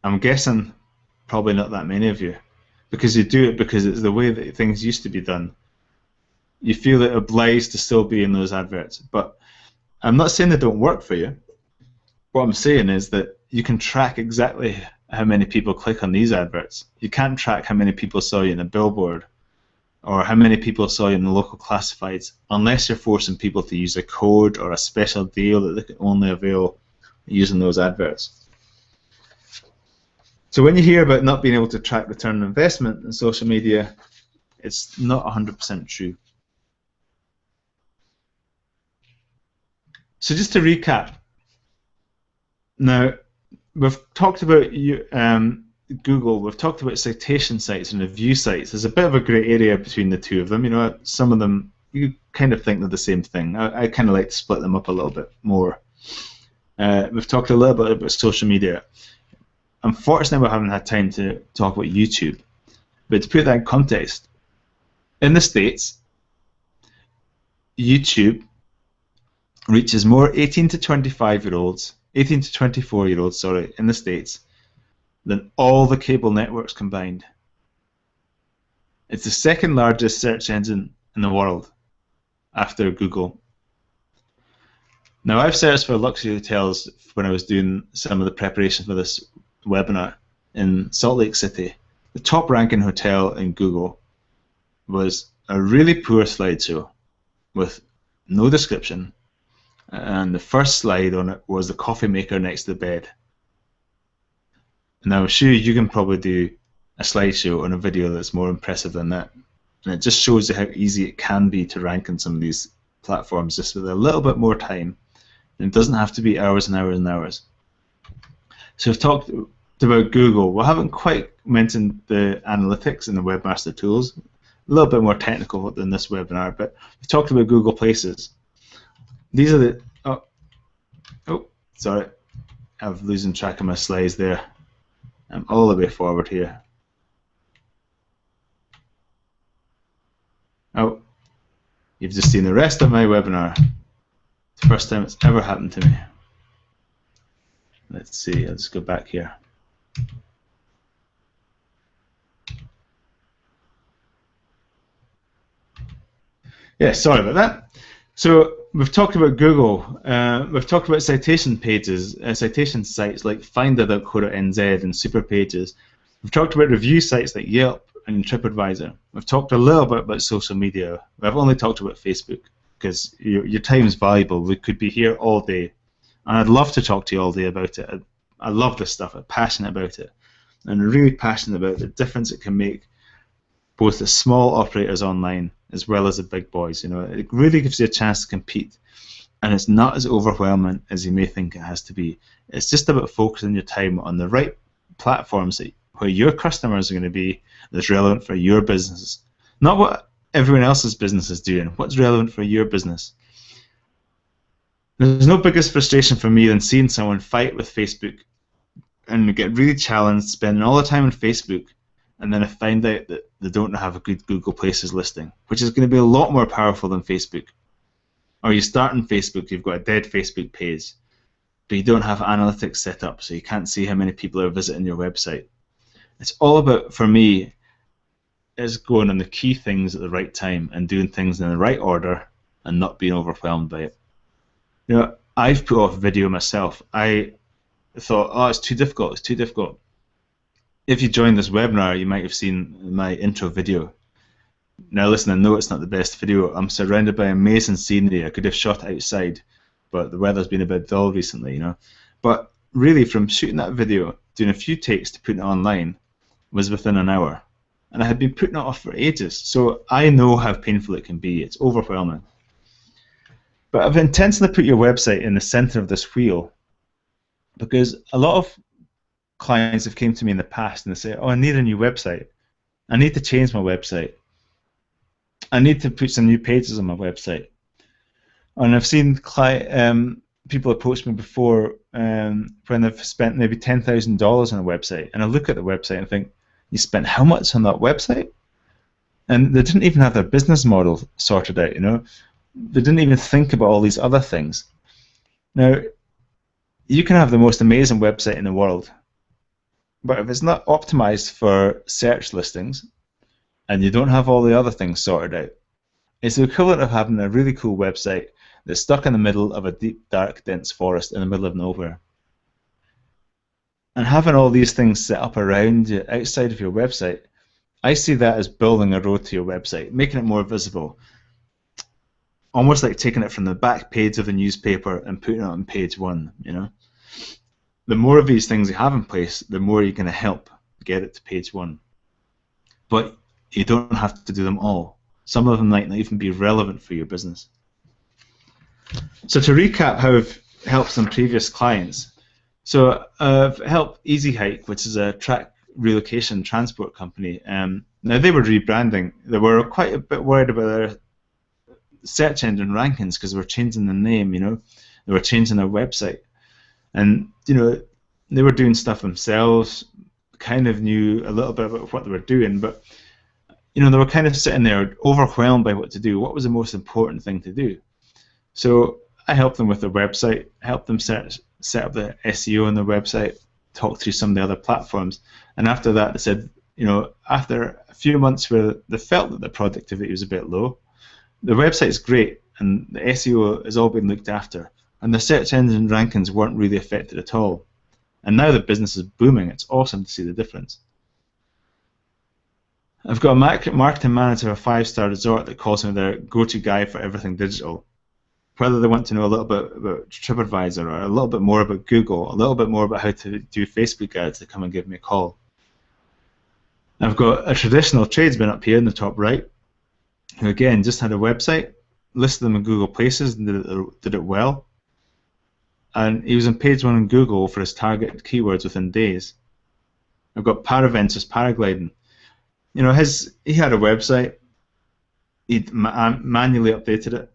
[SPEAKER 1] I'm guessing probably not that many of you, because you do it because it's the way that things used to be done. You feel it obliged to still be in those adverts. But I'm not saying they don't work for you. What I'm saying is that you can track exactly how many people click on these adverts. You can't track how many people saw you in a billboard or how many people saw you in the local classifieds, unless you're forcing people to use a code or a special deal that they can only avail using those adverts. So when you hear about not being able to track return on investment in social media, it's not 100% true. So just to recap, now we've talked about Google, we've talked about citation sites and review sites. There's a bit of a grey area between the two of them. You know, some of them you kind of think they're the same thing. I kind of like to split them up a little bit more. We've talked a little bit about social media. Unfortunately, we haven't had time to talk about YouTube. But to put that in context, in the States, YouTube reaches more 18 to 25-year-olds, 18 to 24-year-olds, sorry, in the States, than all the cable networks combined. It's the second largest search engine in the world after Google. Now, I've searched for luxury hotels when I was doing some of the preparation for this webinar in Salt Lake City. The top ranking hotel in Google was a really poor slideshow with no description, and the first slide on it was the coffee maker next to the bed. And I'm sure you can probably do a slideshow on a video that's more impressive than that. And it just shows you how easy it can be to rank on some of these platforms just with a little bit more time And it doesn't have to be hours and hours and hours. So we've talked about Google. We haven't quite mentioned the analytics and the Webmaster Tools. A little bit more technical than this webinar, but we've talked about Google Places. These are the... Oh, sorry. I'm losing track of my slides there. I'm all the way forward here. Oh, you've just seen the rest of my webinar. It's the first time it's ever happened to me. Let's see, I'll just go back here. Yeah, sorry about that. So we've talked about Google. We've talked about citation pages, citation sites like Finder.co.nz and Superpages. We've talked about review sites like Yelp and TripAdvisor. We've talked a little bit about social media. I've only talked about Facebook because your time is valuable. We could be here all day, and I'd love to talk to you all day about it. I love this stuff. I'm passionate about it, and really passionate about the difference it can make, both the small operators online as well as the big boys. You know, it really gives you a chance to compete, and it's not as overwhelming as you may think it has to be. It's just about focusing your time on the right platforms where your customers are going to be that's relevant for your business, not what everyone else's business is doing. What's relevant for your business? There's no biggest frustration for me than seeing someone fight with Facebook and get really challenged, spending all the time on Facebook, and then I find out that they don't have a good Google Places listing, which is going to be a lot more powerful than Facebook. Or you start on Facebook, you've got a dead Facebook page, but you don't have analytics set up, so you can't see how many people are visiting your website. It's all about, for me, is going on the key things at the right time and doing things in the right order and not being overwhelmed by it. You know, I've put off video myself. I thought, oh, it's too difficult, it's too difficult. If you joined this webinar, you might have seen my intro video. Now listen, I know it's not the best video. I'm surrounded by amazing scenery. I could have shot outside, but the weather's been a bit dull recently, you know. But really, from shooting that video, doing a few takes to putting it online, was within an hour. And I had been putting it off for ages, so I know how painful it can be. It's overwhelming. But I've intentionally put your website in the center of this wheel because a lot of clients have came to me in the past and they say, oh, I need a new website. I need to change my website. I need to put some new pages on my website. And I've seen people approach me before when they've spent maybe $10,000 on a website, and I look at the website and think, you spent how much on that website? And they didn't even have their business model sorted out, you know. They didn't even think about all these other things. Now, you can have the most amazing website in the world, but if it's not optimized for search listings and you don't have all the other things sorted out, it's the equivalent of having a really cool website that's stuck in the middle of a deep, dark, dense forest in the middle of nowhere. And having all these things set up around you, outside of your website, I see that as building a road to your website, making it more visible. Almost like taking it from the back page of the newspaper and putting it on page one, you know. The more of these things you have in place, the more you're going to help get it to page one. But you don't have to do them all. Some of them might not even be relevant for your business. So to recap how I've helped some previous clients, so I've helped Easy Hike, which is a track relocation transport company. Now they were rebranding. They were quite a bit worried about their search engine rankings because they were changing the name, you know. They were changing their website. And, you know, they were doing stuff themselves, kind of knew a little bit about what they were doing, but, you know, they were kind of sitting there overwhelmed by what to do. What was the most important thing to do? So I helped them with their website, helped them set up the SEO on their website, talk through some of the other platforms, and after that they said, you know, after a few months where they felt that the productivity was a bit low, the website's great and the SEO has all been looked after, and the search engine rankings weren't really affected at all. And now the business is booming. It's awesome to see the difference. I've got a marketing manager of a 5-star resort that calls me their go-to guy for everything digital. Whether they want to know a little bit about TripAdvisor or a little bit more about Google, a little bit more about how to do Facebook ads, they come and give me a call. I've got a traditional tradesman up here in the top right, who again just had a website, listed them in Google Places and did it well. and he was on page 1 on Google for his target keywords within days. I've got Paraventus paragliding. You know, he had a website. He'd manually updated it,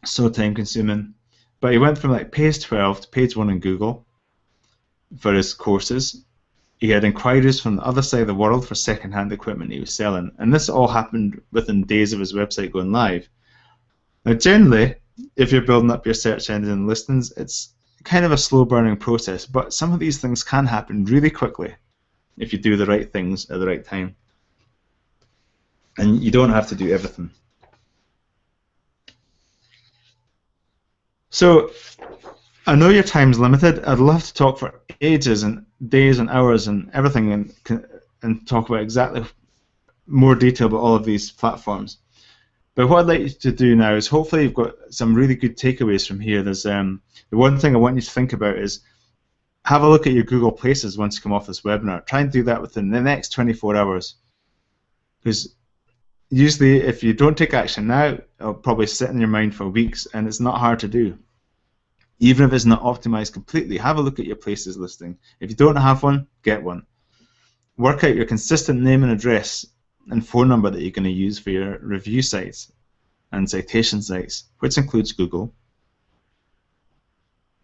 [SPEAKER 1] so time consuming. But he went from like page 12 to page 1 on Google for his courses. He had inquiries from the other side of the world for second-hand equipment he was selling, and this all happened within days of his website going live. Now, generally, if you're building up your search engine listings, it's kind of a slow-burning process, but some of these things can happen really quickly if you do the right things at the right time. And you don't have to do everything. So, I know your time's limited. I'd love to talk for ages and days and hours and everything, and talk about exactly more detail about all of these platforms. But what I'd like you to do now is, hopefully you've got some really good takeaways from here. There's the one thing I want you to think about is have a look at your Google Places once you come off this webinar. Try and do that within the next 24 hours. Because usually if you don't take action now, it'll probably sit in your mind for weeks, and it's not hard to do. Even if it's not optimized completely, have a look at your Places listing. If you don't have one, get one. Work out your consistent name and address and phone number that you're going to use for your review sites and citation sites, which includes Google.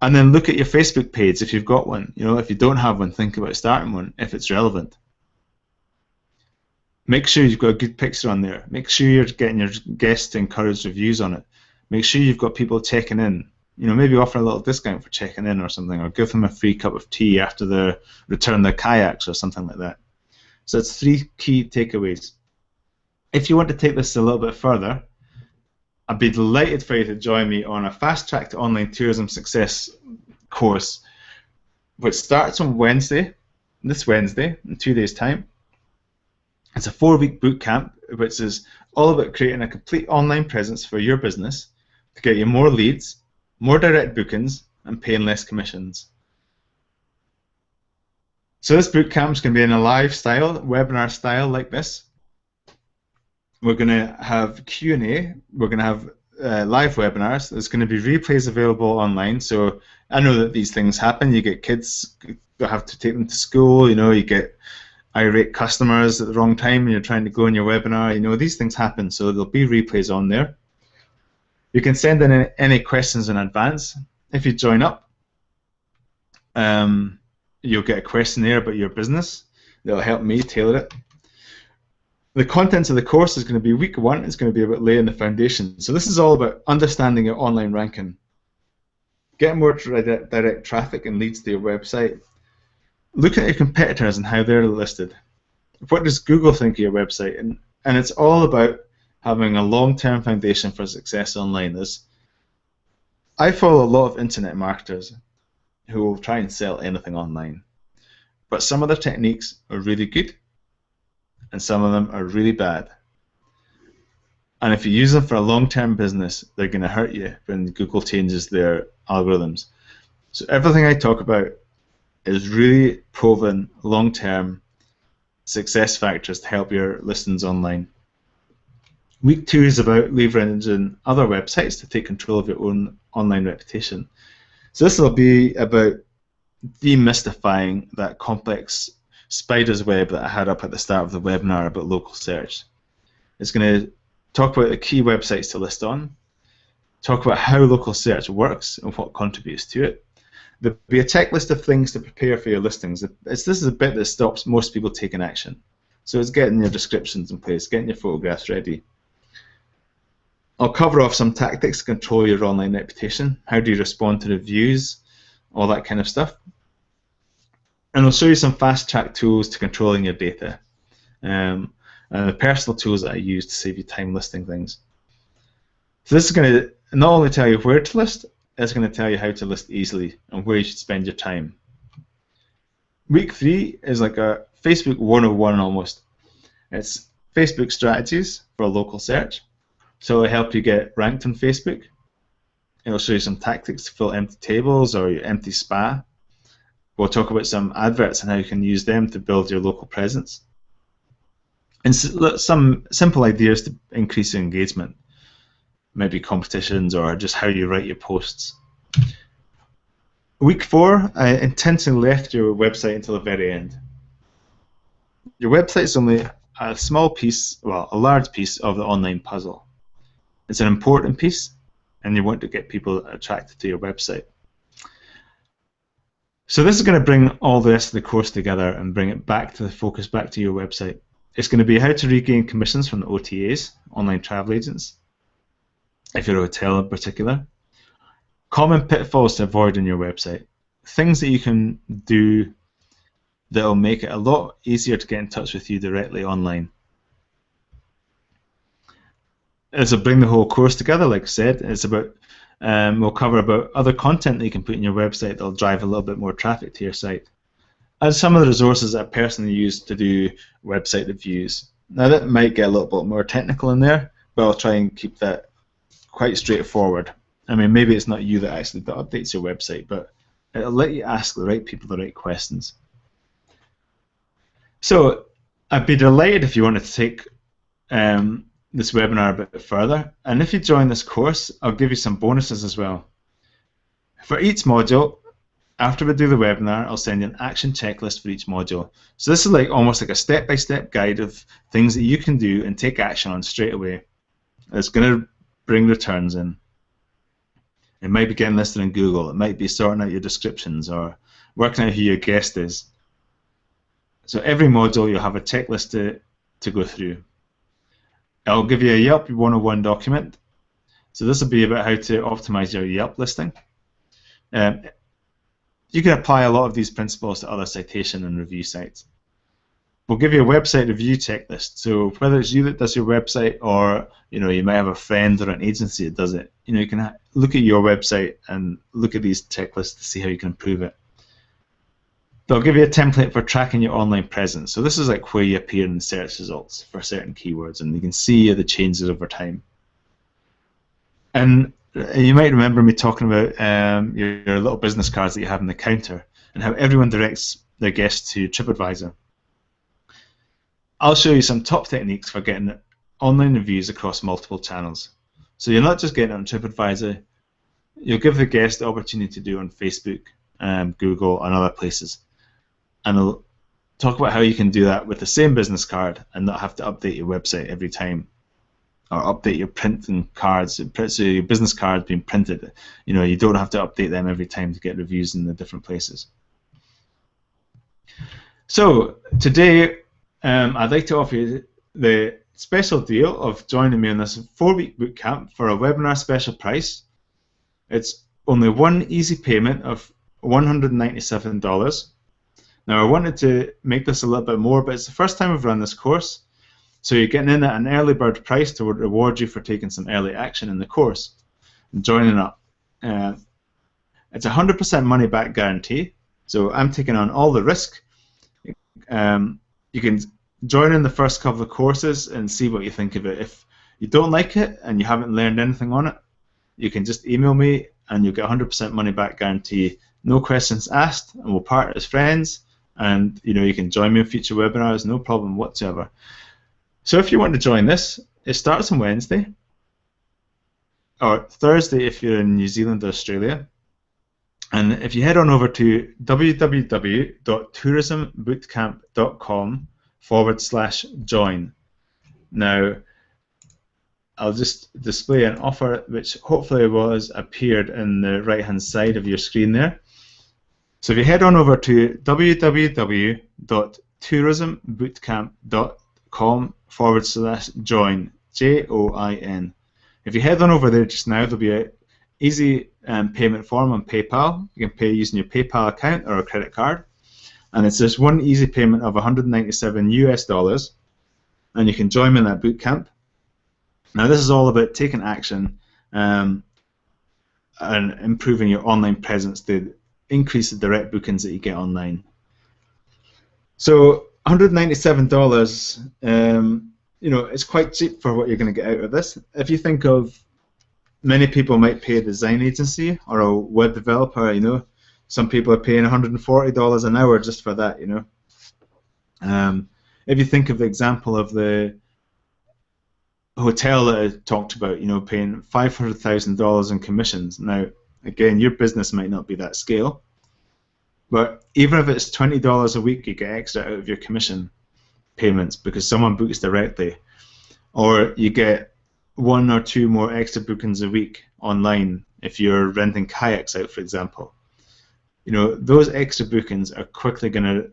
[SPEAKER 1] And then look at your Facebook page if you've got one. You know, if you don't have one, think about starting one if it's relevant. Make sure you've got a good picture on there. Make sure you're getting your guests to encourage reviews on it. Make sure you've got people checking in. You know, maybe offer a little discount for checking in or something, or give them a free cup of tea after they return their kayaks or something like that. So it's 3 key takeaways. If you want to take this a little bit further, I'd be delighted for you to join me on a Fast Track to Online Tourism Success course, which starts on Wednesday, this Wednesday, in 2 days' time. It's a 4-week boot camp, which is all about creating a complete online presence for your business to get you more leads, more direct bookings, and paying less commissions. So this boot camp is going to be in a live style, webinar style like this. We're going to have Q&A. We're going to have live webinars. There's going to be replays available online. So I know that these things happen. You get kids, you have to take them to school. You know, you get irate customers at the wrong time when you're trying to go in your webinar. You know, these things happen. So there'll be replays on there. You can send in any questions in advance. If you join up, you'll get a questionnaire about your business. That'll help me tailor it. The contents of the course is going to be week 1. It's going to be about laying the foundation. So this is all about understanding your online ranking, getting more direct traffic and leads to your website. Look at your competitors and how they're listed. What does Google think of your website? And it's all about having a long-term foundation for success online. I follow a lot of internet marketers who will try and sell anything online, but some of their techniques are really good and some of them are really bad. And if you use them for a long-term business, they're going to hurt you when Google changes their algorithms. So everything I talk about is really proven long-term success factors to help your listings online. Week 2 is about leveraging other websites to take control of your own online reputation. So this will be about demystifying that complex spider's web that I had up at the start of the webinar about local search. It's going to talk about the key websites to list on, talk about how local search works and what contributes to it. There'll be a checklist of things to prepare for your listings. This is a bit that stops most people taking action. So it's getting your descriptions in place, getting your photographs ready. I'll cover off some tactics to control your online reputation. How do you respond to reviews? All that kind of stuff. And I'll show you some fast track tools to controlling your data. And the personal tools that I use to save you time listing things. So this is going to not only tell you where to list, it's going to tell you how to list easily and where you should spend your time. Week 3 is like a Facebook 101 almost. It's Facebook strategies for a local search. So it'll help you get ranked on Facebook. It'll show you some tactics to fill empty tables or your empty spa. We'll talk about some adverts and how you can use them to build your local presence. And some simple ideas to increase your engagement. Maybe competitions or just how you write your posts. Week 4, I intentionally left your website until the very end. Your website's only a small piece, well, a large piece of the online puzzle. It's an important piece, and you want to get people attracted to your website. So this is going to bring all the rest of the course together and bring it back to the focus, back to your website. It's going to be how to regain commissions from the OTAs, online travel agents, if you're a hotel in particular. Common pitfalls to avoid on your website. Things that you can do that will make it a lot easier to get in touch with you directly online. This will bring the whole course together, like I said. It's about we'll cover about other content that you can put in your website that'll drive a little bit more traffic to your site. And some of the resources that I personally use to do website reviews. Now that might get a little bit more technical in there, but I'll try and keep that quite straightforward. I mean, maybe it's not you that actually updates your website, but it'll let you ask the right people the right questions. So I'd be delighted if you wanted to take this webinar a bit further, and if you join this course, I'll give you some bonuses as well. For each module, after we do the webinar, I'll send you an action checklist for each module. So this is like almost like a step-by-step guide of things that you can do and take action on straight away. It's going to bring returns in. It might be getting listed in Google, it might be sorting out your descriptions or working out who your guest is. So every module you'll have a checklist to go through. I'll give you a Yelp 101 document. So this will be about how to optimize your Yelp listing. You can apply a lot of these principles to other citation and review sites. We'll give you a website review checklist. So whether it's you that does your website, or you might have a friend or an agency that does it, you can look at your website and look at these checklists to see how you can improve it. They'll give you a template for tracking your online presence. So this is like where you appear in the search results for certain keywords, and you can see the changes over time. And you might remember me talking about your little business cards that you have in the counter and how everyone directs their guests to TripAdvisor. I'll show you some top techniques for getting online reviews across multiple channels. So you're not just getting it on TripAdvisor, you'll give the guest the opportunity to do it on Facebook, Google, and other places. And I'll talk about how you can do that with the same business card and not have to update your website every time, or update your printing cards. So your business cards being printed, you don't have to update them every time to get reviews in the different places. So today, I'd like to offer you the special deal of joining me on this 4-week bootcamp for a webinar special price. It's only one easy payment of $197. Now I wanted to make this a little bit more, but it's the first time we've run this course, so you're getting in at an early bird price to reward you for taking some early action in the course and joining up. It's a 100% money back guarantee, so I'm taking on all the risk. You can join in the first couple of courses and see what you think of it. If you don't like it and you haven't learned anything on it, you can just email me and you'll get 100% money back guarantee, no questions asked, and we'll part as friends. And you can join me in future webinars, no problem whatsoever. So if you want to join this, it starts on Wednesday, or Thursday if you're in New Zealand or Australia. And if you head on over to www.tourismbootcamp.com/join. Now, I'll just display an offer which hopefully was appeared in the right-hand side of your screen there. So if you head on over to www.tourismbootcamp.com/join, JOIN. If you head on over there just now, there'll be an easy payment form on PayPal. You can pay using your PayPal account or a credit card. And it's just one easy payment of $197 US, and you can join me in that bootcamp. Now this is all about taking action and improving your online presence to increase the direct bookings that you get online. So $197, it's quite cheap for what you're going to get out of this. If you think of, many people might pay a design agency or a web developer, some people are paying $140 an hour just for that, If you think of the example of the hotel that I talked about, paying $500,000 in commissions. Now, again, your business might not be that scale, But even if it's $20 a week, you get extra out of your commission payments because someone books directly, or you get 1 or 2 more extra bookings a week online if you're renting kayaks out, for example. Those extra bookings are quickly going to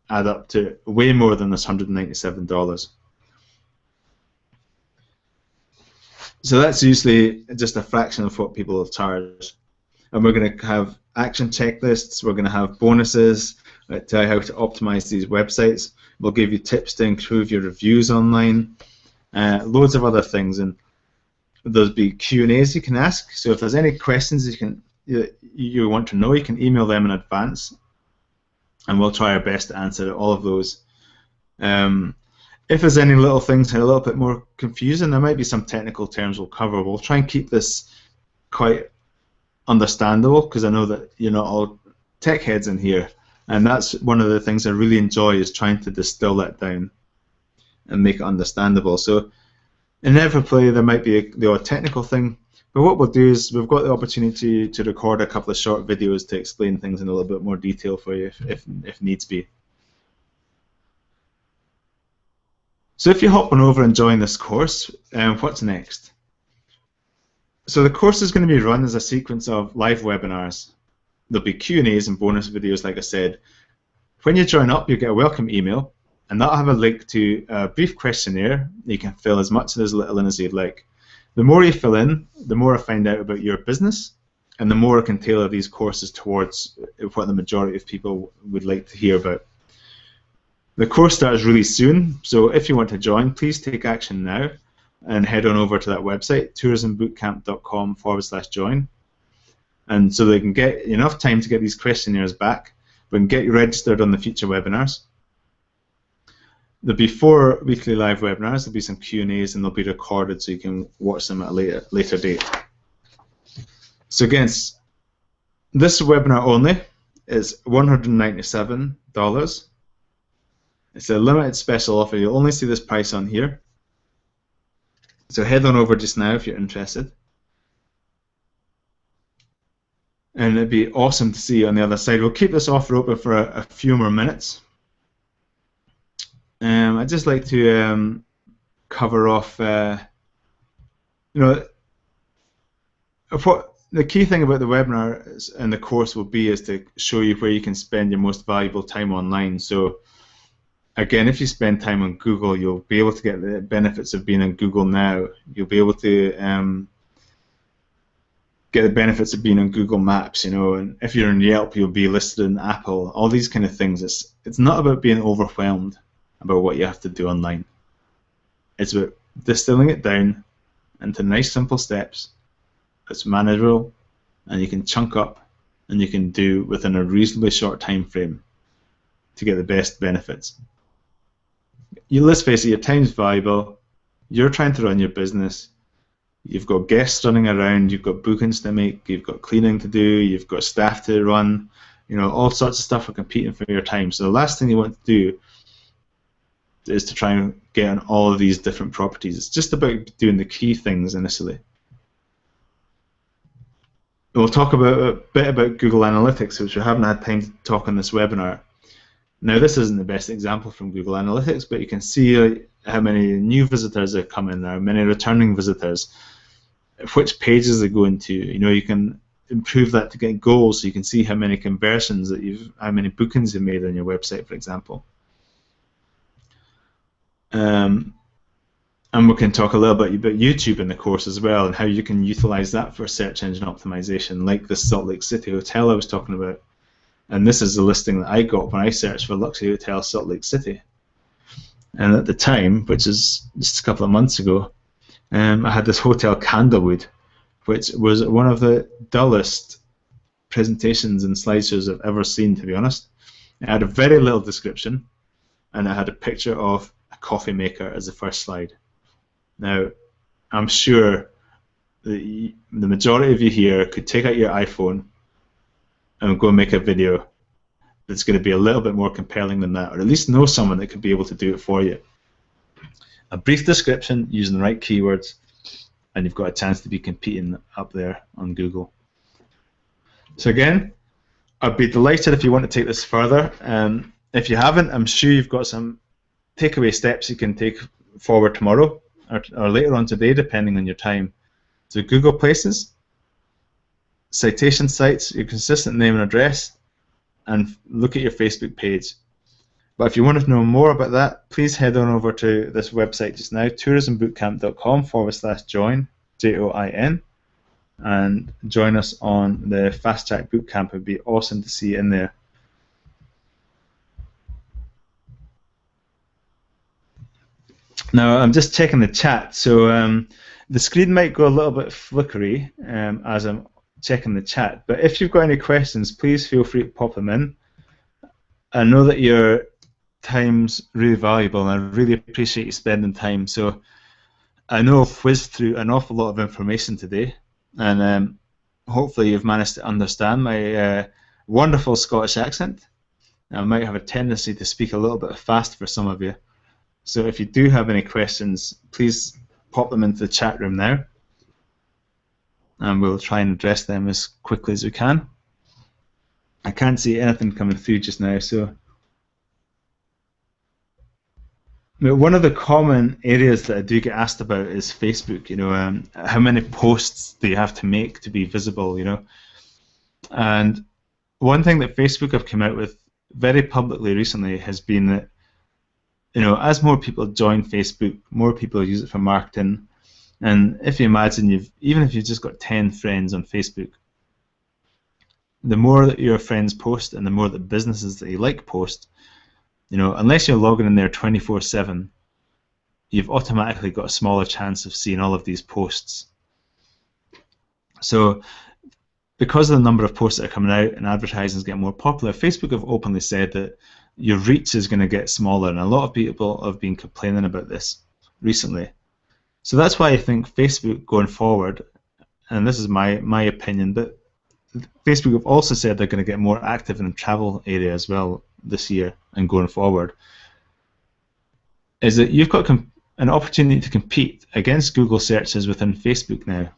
[SPEAKER 1] add up to way more than this $197. So that's usually just a fraction of what people will charge. And we're going to have action checklists, we're going to have bonuses that tell you how to optimize these websites. We'll give you tips to improve your reviews online, loads of other things. And there'll be Q&As you can ask. So if there's any questions you want to know, you can email them in advance, and we'll try our best to answer all of those. If there's any little things that are a little bit more confusing, there might be some technical terms we'll cover. We'll try and keep this quite understandable, because I know that you're not all tech heads in here, and that's one of the things I really enjoy, is trying to distill that down and make it understandable. So inevitably there might be the odd technical thing, but what we'll do is we've got the opportunity to record a couple of short videos to explain things in a little bit more detail for you if needs be. So if you hop on over and join this course, what's next? So the course is going to be run as a sequence of live webinars. There'll be Q&As and bonus videos, like I said. When you join up, you'll get a welcome email, and that'll have a link to a brief questionnaire. You can fill as much or as little in as you'd like. The more you fill in, the more I find out about your business, and the more I can tailor these courses towards what the majority of people would like to hear about. The course starts really soon, so if you want to join, please take action now and head on over to that website, tourismbootcamp.com/join. And so they can get enough time to get these questionnaires back, we can get you registered on the future webinars. There'll be 4 weekly live webinars, there'll be some Q&As, and they'll be recorded so you can watch them at a later date. So again, this webinar only is $197. It's a limited special offer. You'll only see this price on here. So head on over just now if you're interested. And it'd be awesome to see you on the other side. We'll keep this offer open for a few more minutes. I'd just like to cover off, what the key thing about the webinar and the course will be is to show you where you can spend your most valuable time online. So again, if you spend time on Google, you'll be able to get the benefits of being on Google Now. You'll be able to get the benefits of being on Google Maps, and if you're on Yelp, you'll be listed in Apple, all these kind of things. It's not about being overwhelmed about what you have to do online. It's about distilling it down into nice, simple steps that's manageable, and you can chunk up, and you can do within a reasonably short time frame to get the best benefits. Let's face it, your time's valuable. You're trying to run your business. You've got guests running around. You've got bookings to make. You've got cleaning to do. You've got staff to run. All sorts of stuff are competing for your time. So the last thing you want to do is to try and get on all of these different properties. It's just about doing the key things initially. We'll talk a bit about Google Analytics, which we haven't had time to talk on this webinar. Now, this isn't the best example from Google Analytics, but you can see how many new visitors are coming, how many returning visitors, which pages they go into. You can improve that to get goals, so you can see how many conversions how many bookings you've made on your website, for example. And we can talk a little bit about YouTube in the course as well, and how you can utilize that for search engine optimization, like the Salt Lake City hotel I was talking about. And this is the listing that I got when I searched for luxury hotel Salt Lake City. And at the time, which is just a couple of months ago, I had this hotel Candlewood, which was one of the dullest presentations and slideshows I've ever seen, to be honest. It had a very little description, and it had a picture of a coffee maker as the first slide. Now, I'm sure the majority of you here could take out your iPhone and go and make a video that's going to be a little bit more compelling than that, or at least know someone that could be able to do it for you. A brief description using the right keywords, and you've got a chance to be competing up there on Google. So again, I'd be delighted if you want to take this further. If you haven't, I'm sure you've got some takeaway steps you can take forward tomorrow or later on today, depending on your time. So Google Places, citation sites, your consistent name and address, and look at your Facebook page. But if you want to know more about that, please head on over to this website just now, tourismbootcamp.com/join, Join, and join us on the Fast Track Bootcamp. It would be awesome to see you in there. Now, I'm just checking the chat, so the screen might go a little bit flickery as I'm checking the chat, but if you've got any questions, please feel free to pop them in. I know that your time's really valuable, and I really appreciate you spending time. So I know I've whizzed through an awful lot of information today, and hopefully you've managed to understand my wonderful Scottish accent. I might have a tendency to speak a little bit fast for some of you. So if you do have any questions, please pop them into the chat room now, and we'll try and address them as quickly as we can. I can't see anything coming through just now, so one of the common areas that I do get asked about is Facebook. How many posts do you have to make to be visible? And one thing that Facebook have come out with very publicly recently has been that, as more people join Facebook, more people use it for marketing. And if you imagine even if you've just got 10 friends on Facebook, the more that your friends post and the more that businesses that you like post, unless you're logging in there 24/7, you've automatically got a smaller chance of seeing all of these posts. So because of the number of posts that are coming out and advertising is getting more popular, Facebook have openly said that your reach is going to get smaller, and a lot of people have been complaining about this recently. So that's why I think Facebook going forward, and this is my opinion, but Facebook have also said they're going to get more active in the travel area as well this year and going forward, is that you've got an opportunity to compete against Google searches within Facebook now.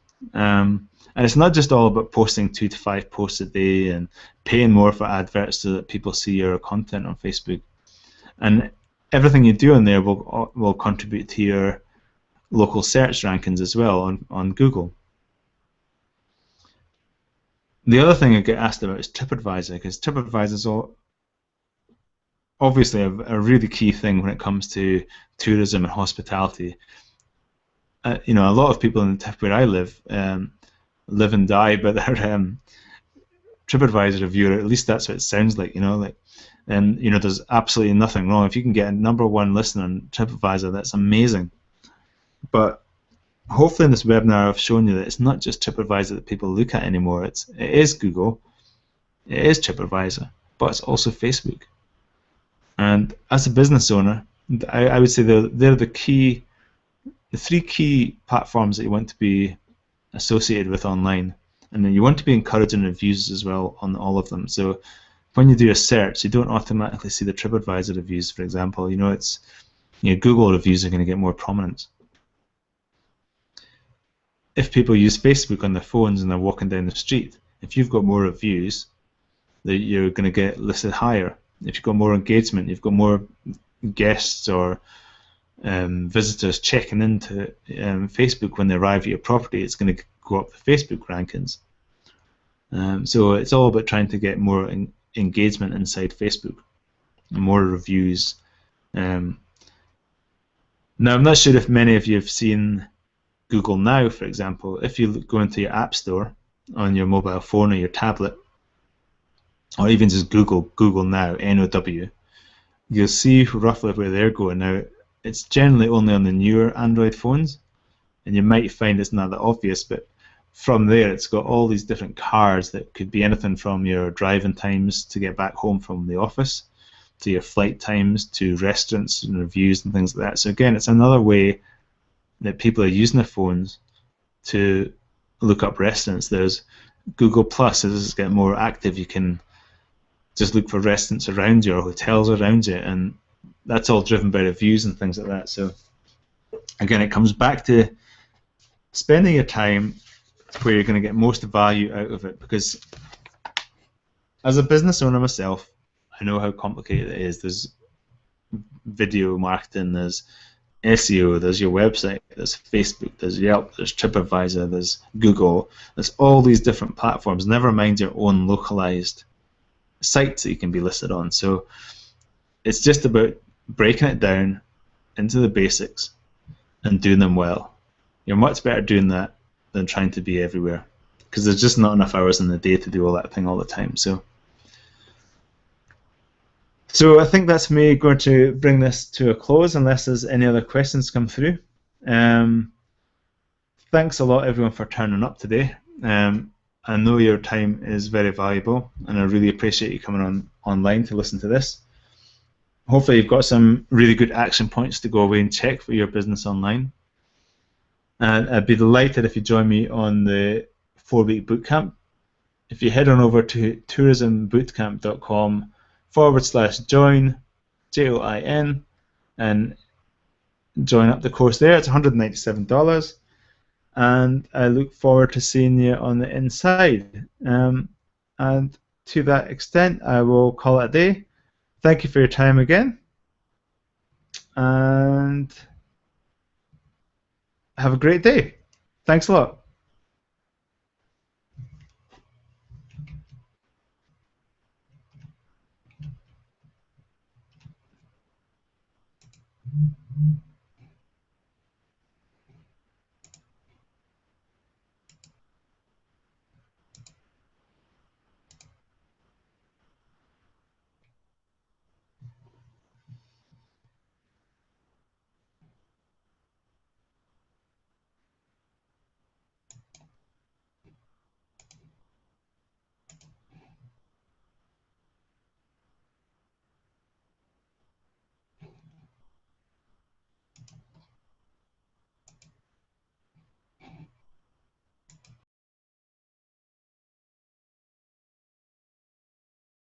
[SPEAKER 1] And it's not just all about posting 2 to 5 posts a day and paying more for adverts so that people see your content on Facebook. And everything you do on there will contribute to your local search rankings as well on Google. The other thing I get asked about is TripAdvisor, because TripAdvisor is obviously a really key thing when it comes to tourism and hospitality. A lot of people in the tip where I live and die by their TripAdvisor review, or at least that's what it sounds like. And there's absolutely nothing wrong. If you can get a #1 listing on TripAdvisor, that's amazing. But hopefully in this webinar I've shown you that it's not just TripAdvisor that people look at anymore. It is Google, it is TripAdvisor, but it's also Facebook. And as a business owner, I would say they're the 3 key platforms that you want to be associated with online. And then you want to be encouraging reviews as well on all of them. So when you do a search, you don't automatically see the TripAdvisor reviews, for example. Google reviews are going to get more prominence. If people use Facebook on their phones and they're walking down the street, if you've got more reviews, you're going to get listed higher. If you've got more engagement, you've got more guests or visitors checking into Facebook when they arrive at your property, it's going to go up the Facebook rankings. So it's all about trying to get more engagement inside Facebook, and more reviews. Now, I'm not sure if many of you have seen Google Now, for example. If you go into your App Store on your mobile phone or your tablet, or even just Google Now, N-O-W, you'll see roughly where they're going. Now, it's generally only on the newer Android phones, and you might find it's not that obvious, but from there it's got all these different cards that could be anything from your driving times to get back home from the office, to your flight times, to restaurants and reviews and things like that. So again, it's another way that people are using their phones to look up restaurants. There's Google Plus, as it's getting more active, you can just look for restaurants around you or hotels around you, and that's all driven by reviews and things like that. So again, it comes back to spending your time where you're going to get most value out of it, because as a business owner myself, I know how complicated it is. There's video marketing, there's SEO, there's your website, there's Facebook, there's Yelp, there's TripAdvisor, there's Google, there's all these different platforms, never mind your own localized sites that you can be listed on. So it's just about breaking it down into the basics and doing them well. You're much better doing that than trying to be everywhere, because there's just not enough hours in the day to do all that thing all the time. So I think that's me going to bring this to a close, unless there's any other questions come through. Thanks a lot, everyone, for turning up today. I know your time is very valuable, and I really appreciate you coming online to listen to this. Hopefully you've got some really good action points to go away and check for your business online. And I'd be delighted if you join me on the 4-week bootcamp. If you head on over to tourismbootcamp.com/join, JOIN, and join up the course there. It's $197. And I look forward to seeing you on the inside. And to that extent, I will call it a day. Thank you for your time again. And have a great day. Thanks a lot.